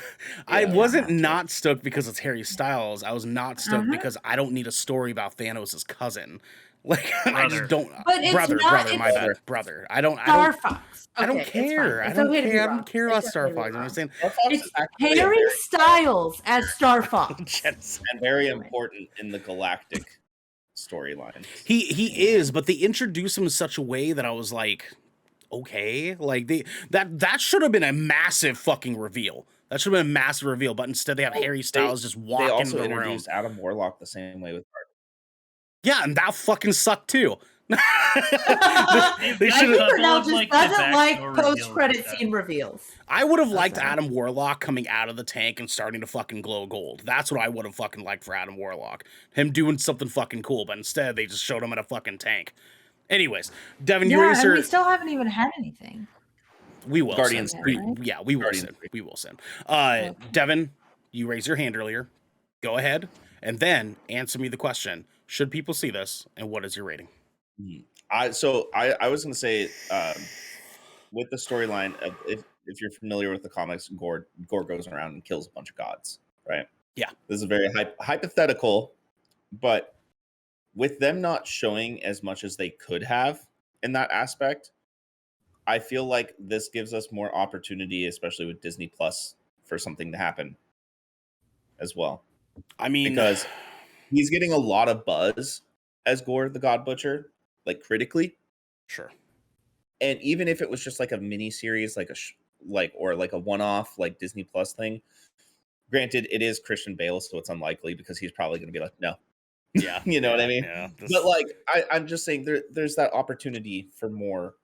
I Yeah. wasn't have to. not stoked because it's Harry Styles. I was not stoked Uh-huh. because I don't need a story about Thanos' cousin. Like I Brother. just don't. But it's brother, not- brother, my it's- bad, brother. I don't. Star Fox. I don't Okay, it's fine. care. I It's don't okay to be care. I wrong. don't care It's about Star okay to be Fox. You wrong. understand? Star Fox It's is actually a Harry very, Styles as Star Fox. Yes. and very important in the galactic storyline. He is, but they introduce him in such a way that I was like, okay, like that should have been a massive fucking reveal. That should have been a massive reveal, but instead they have Harry Styles just walk They into also the room. introduced Adam Warlock the same way with Yeah, and that fucking sucked too. they I should think have. Bernal couple of, just like, the doesn't like backstory reveals post-credit like that. scene reveals. I would have liked That's all. Adam Warlock coming out of the tank and starting to fucking glow gold. That's what I would have fucking liked for Adam Warlock. Him doing something fucking cool, but instead they just showed him in a fucking tank. Anyways, Devin, you Yeah, raise and your. we still haven't even had anything. We will Guardians send. 3. Yeah, we will Guardians send. 3. We will send. Okay. Devin, you raised your hand earlier. Go ahead and then answer me the question: should people see this, and what is your rating? I was gonna say with the storyline of if you're familiar with the comics, Gore goes around and kills a bunch of gods, right? Yeah. This is very hypothetical, but with them not showing as much as they could have in that aspect, I feel like this gives us more opportunity, especially with Disney Plus, for something to happen as well. I mean, Because he's getting a lot of buzz as Gore the God Butcher, like critically. sure. And even if it was just like a mini series, like or like a one-off like Disney Plus thing, granted it is Christian Bale, so it's unlikely because he's probably going to be like, no, Yeah, you know what I mean. Yeah, But like I'm just saying there's that opportunity for more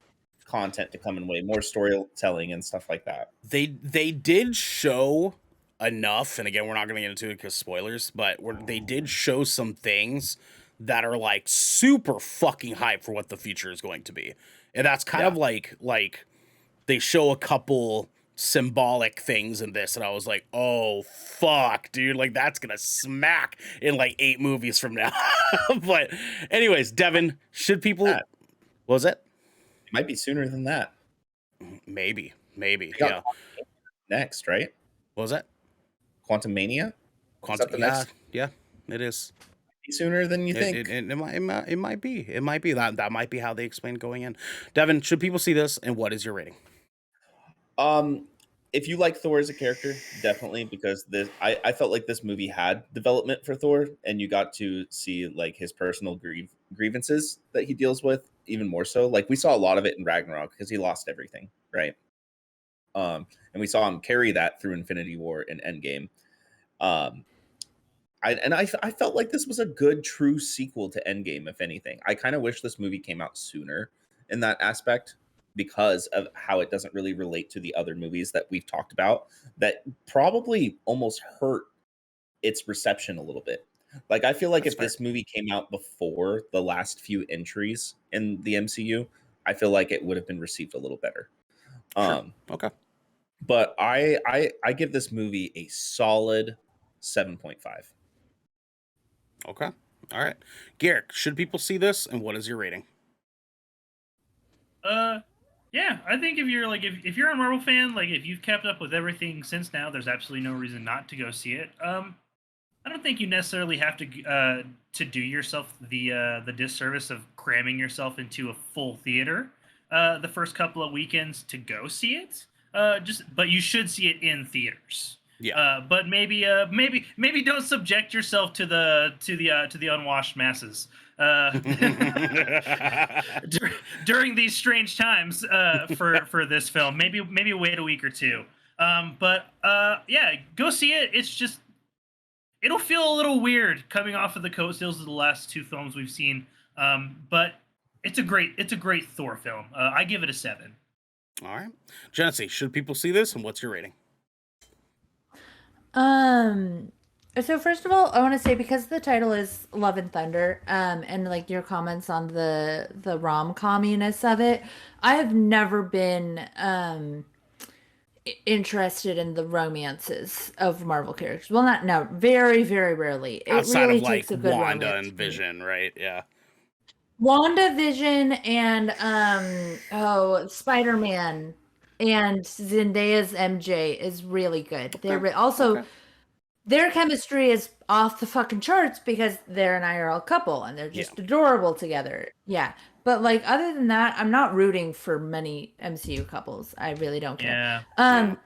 content to come in way, more storytelling and stuff like that. they did show enough, and again, we're not going to get into it because spoilers, but they did show some things that are like super fucking hype for what the future is going to be, and that's kind of like they show a couple symbolic things in this, and I was like, oh fuck, dude, like that's gonna smack in like 8 movies from now. But anyways, Devin, should people? That. What was it? It might be sooner than that. Maybe, We got yeah. next, right? What was that? Quantum Mania. Quantum, the yeah, next? yeah, it is. Be sooner than you think. It might be. It might be that might be how they explain going in. Devin, should people see this, and what is your rating? If you like Thor as a character, definitely, because I felt like this movie had development for Thor, and you got to see like his personal grievances that he deals with even more so. Like we saw a lot of it in Ragnarok because he lost everything, right? And we saw him carry that through Infinity War and Endgame. I felt like this was a good true sequel to Endgame. If anything, I kind of wish this movie came out sooner in that aspect, because of how it doesn't really relate to the other movies that we've talked about that probably almost hurt its reception a little bit. Like I feel like That's if this movie came out before the last few entries in the MCU, I feel like it would have been received a little better. Sure. Okay. But I give this movie a solid 7.5. Okay. All right. Garrick, should people see this, and what is your rating? Yeah, I think if you're like if you're a Marvel fan, like if you've kept up with everything since now, there's absolutely no reason not to go see it. I don't think you necessarily have to do yourself the disservice of cramming yourself into a full theater the first couple of weekends to go see it. But you should see it in theaters. Yeah. But maybe don't subject yourself to the unwashed masses during these strange times for this film. Maybe wait a week or two. But yeah, go see it. It's just it'll feel a little weird coming off of the coattails of the last 2 films we've seen. But it's a great Thor film. I give it a 7. All right, Genesee, should people see this, and what's your rating? So first of all, I want to say, because the title is Love and Thunder, and like your comments on the rom-comminess of it, I have never been interested in the romances of Marvel characters. Well, not no, very, very rarely. It Outside really of like takes a good Wanda romance and to me. Vision, right? Yeah. WandaVision and Spider-Man and Zendaya's MJ is really good. They're also Okay. their chemistry is off the fucking charts because they're an IRL couple and they're just adorable together. Yeah. But like, other than that, I'm not rooting for many MCU couples. I really don't care. Yeah.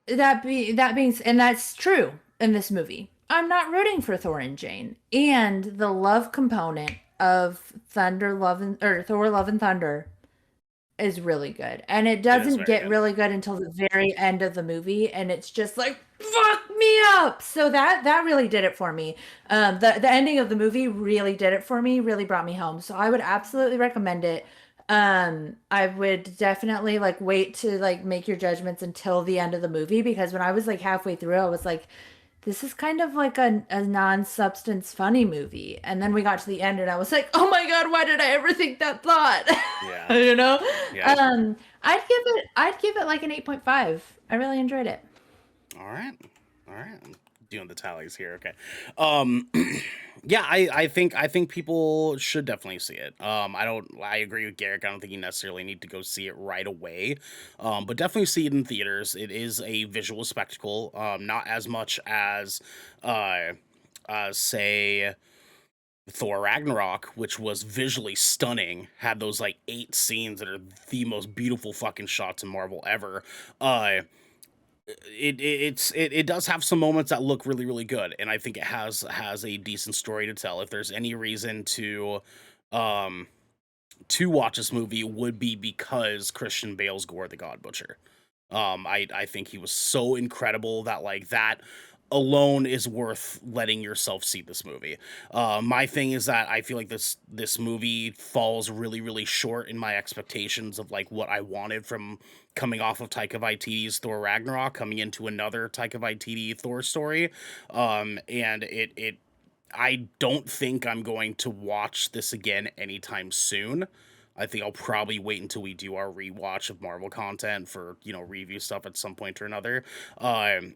That being, and that's true in this movie. I'm not rooting for Thor and Jane, and the love component of Thor Love and Thunder is really good, and it doesn't get really good until the very end of the movie, and it's just like, fuck me up. So that really did it for me. The ending of the movie really did it for me, really brought me home. So I would absolutely recommend it. I would definitely like wait to like make your judgments until the end of the movie, because when I was like halfway through, I was like, this is kind of like a non-substance funny movie. And then we got to the end and I was like, oh my God, why did I ever think that thought? Yeah. You know? Yeah. I'd give it like an 8.5. I really enjoyed it. All right. I'm doing the tallies here. Okay. Yeah, I think people should definitely see it. I agree with Garrick. I don't think you necessarily need to go see it right away. But definitely see it in theaters. It is a visual spectacle. Not as much as say Thor Ragnarok, which was visually stunning, had those like 8 scenes that are the most beautiful fucking shots in Marvel ever. It does have some moments that look really, really good, and I think it has a decent story to tell. If there's any reason to watch this movie, would be because Christian Bale's Gore the God Butcher. I think he was so incredible that like that alone is worth letting yourself see this movie. My thing is that I feel like this movie falls really, really short in my expectations of like what I wanted from coming off of Taika Waititi's Thor Ragnarok, coming into another Taika Waititi Thor story. And I don't think I'm going to watch this again anytime soon. I think I'll probably wait until we do our rewatch of Marvel content for, review stuff at some point or another. I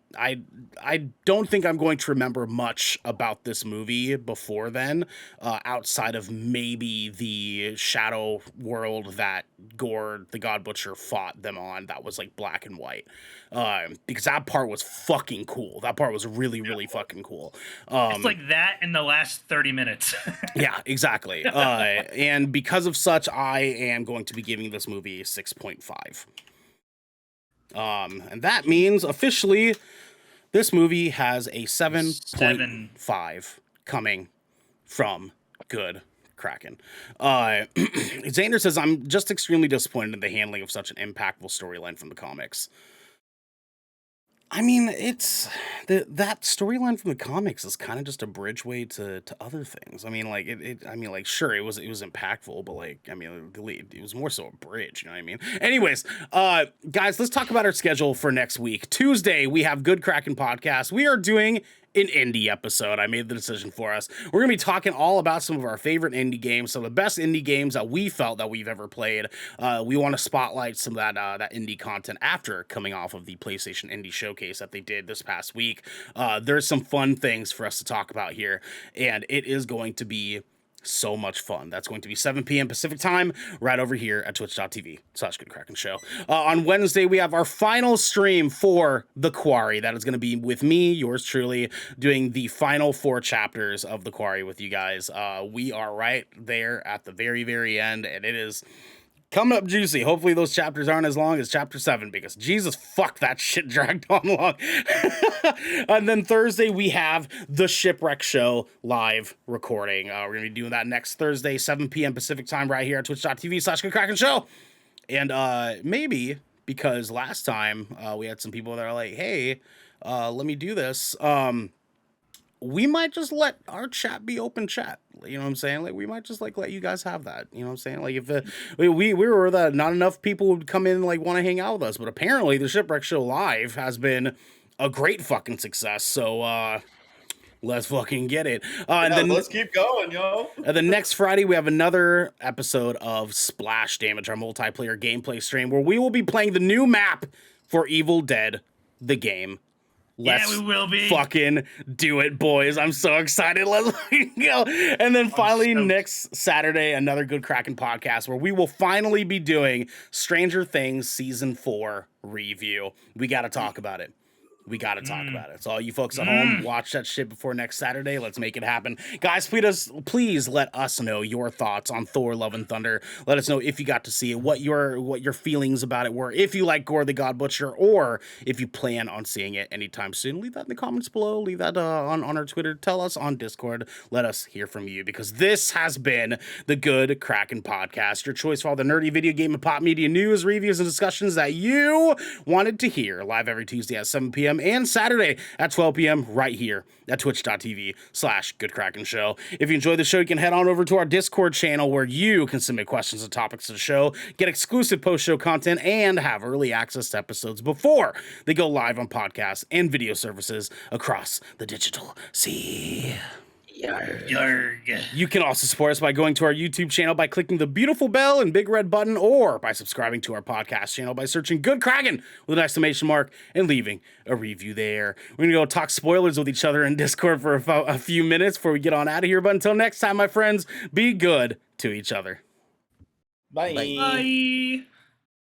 don't think I'm going to remember much about this movie before then, outside of maybe the shadow world that Gore the God Butcher fought them on. That was like black and white, because that part was fucking cool. That part was really, really fucking cool. It's like that in the last 30 minutes. Yeah, exactly. And because of such, I am going to be giving this movie a 6.5. And that means officially this movie has a 7.5 coming from Good Kraken. Xander says, I'm just extremely disappointed in the handling of such an impactful storyline from the comics. I mean, it's that storyline from the comics is kind of just a bridgeway to other things. I mean, like sure, it was impactful, but like, I mean, it was more so a bridge. You know what I mean? Anyways, guys, let's talk about our schedule for next week. Tuesday, we have Good Kraken podcast. We are doing an indie episode. I made the decision for us. We're gonna be talking all about some of our favorite indie games, some of the best indie games that we felt that we've ever played. We want to spotlight some of that indie content after coming off of the PlayStation Indie Showcase that they did this past week. There's some fun things for us to talk about here, and it is going to be so much fun. That's going to be 7 p.m. Pacific time right over here at twitch.tv/Good Kraken Show. On Wednesday, we have our final stream for The Quarry. That is going to be with me, yours truly, doing the final 4 chapters of The Quarry with you guys. We are right there at the very, very end, and it is coming up juicy. Hopefully those chapters aren't as long as chapter 7, because Jesus fuck, that shit dragged on long. And then Thursday we have the Shipwreck Show live recording. We're gonna be doing that next Thursday, 7 p.m. Pacific time, right here at twitch.tv/Good Kraken Show. And maybe because last time we had some people that are like, hey, let me do this. we might just let our chat be open chat. You know what I'm saying? Like, we might just like let you guys have that. You know what I'm saying? Like, if we were that not enough people would come in and like want to hang out with us, but apparently the Shipwreck Show live has been a great fucking success. So let's fucking get it. And then let's keep going, yo. And then next Friday, we have another episode of Splash Damage, our multiplayer gameplay stream, where we will be playing the new map for Evil Dead, the game. Let's we will be. fucking do it, boys. I'm so excited. Let's fucking go. And then finally, next Saturday, another Good Kraken podcast where we will finally be doing Stranger Things Season 4 review. We got to talk about it. We got to talk about it. So all you folks at home, watch that shit before next Saturday. Let's make it happen. Guys, please let us know your thoughts on Thor Love and Thunder. Let us know if you got to see it, what your feelings about it were, if you like Gore the God Butcher, or if you plan on seeing it anytime soon. Leave that in the comments below. Leave that on our Twitter. Tell us on Discord. Let us hear from you, because this has been the Good Kraken Podcast, your choice for all the nerdy video game and pop media news, reviews, and discussions that you wanted to hear. Live every Tuesday at 7 p.m. and Saturday at 12 p.m. right here at twitch.tv/GoodKrakenShow. If you enjoyed the show, you can head on over to our Discord channel where you can submit questions and topics to the show, get exclusive post-show content, and have early access to episodes before they go live on podcasts and video services across the digital sea. Yarg. You can also support us by going to our YouTube channel by clicking the beautiful bell and big red button, or by subscribing to our podcast channel by searching Good Kraken with an exclamation mark and leaving a review there. We're gonna go talk spoilers with each other in Discord for a few minutes before we get on out of here. But until next time, my friends, be good to each other. Bye. Bye.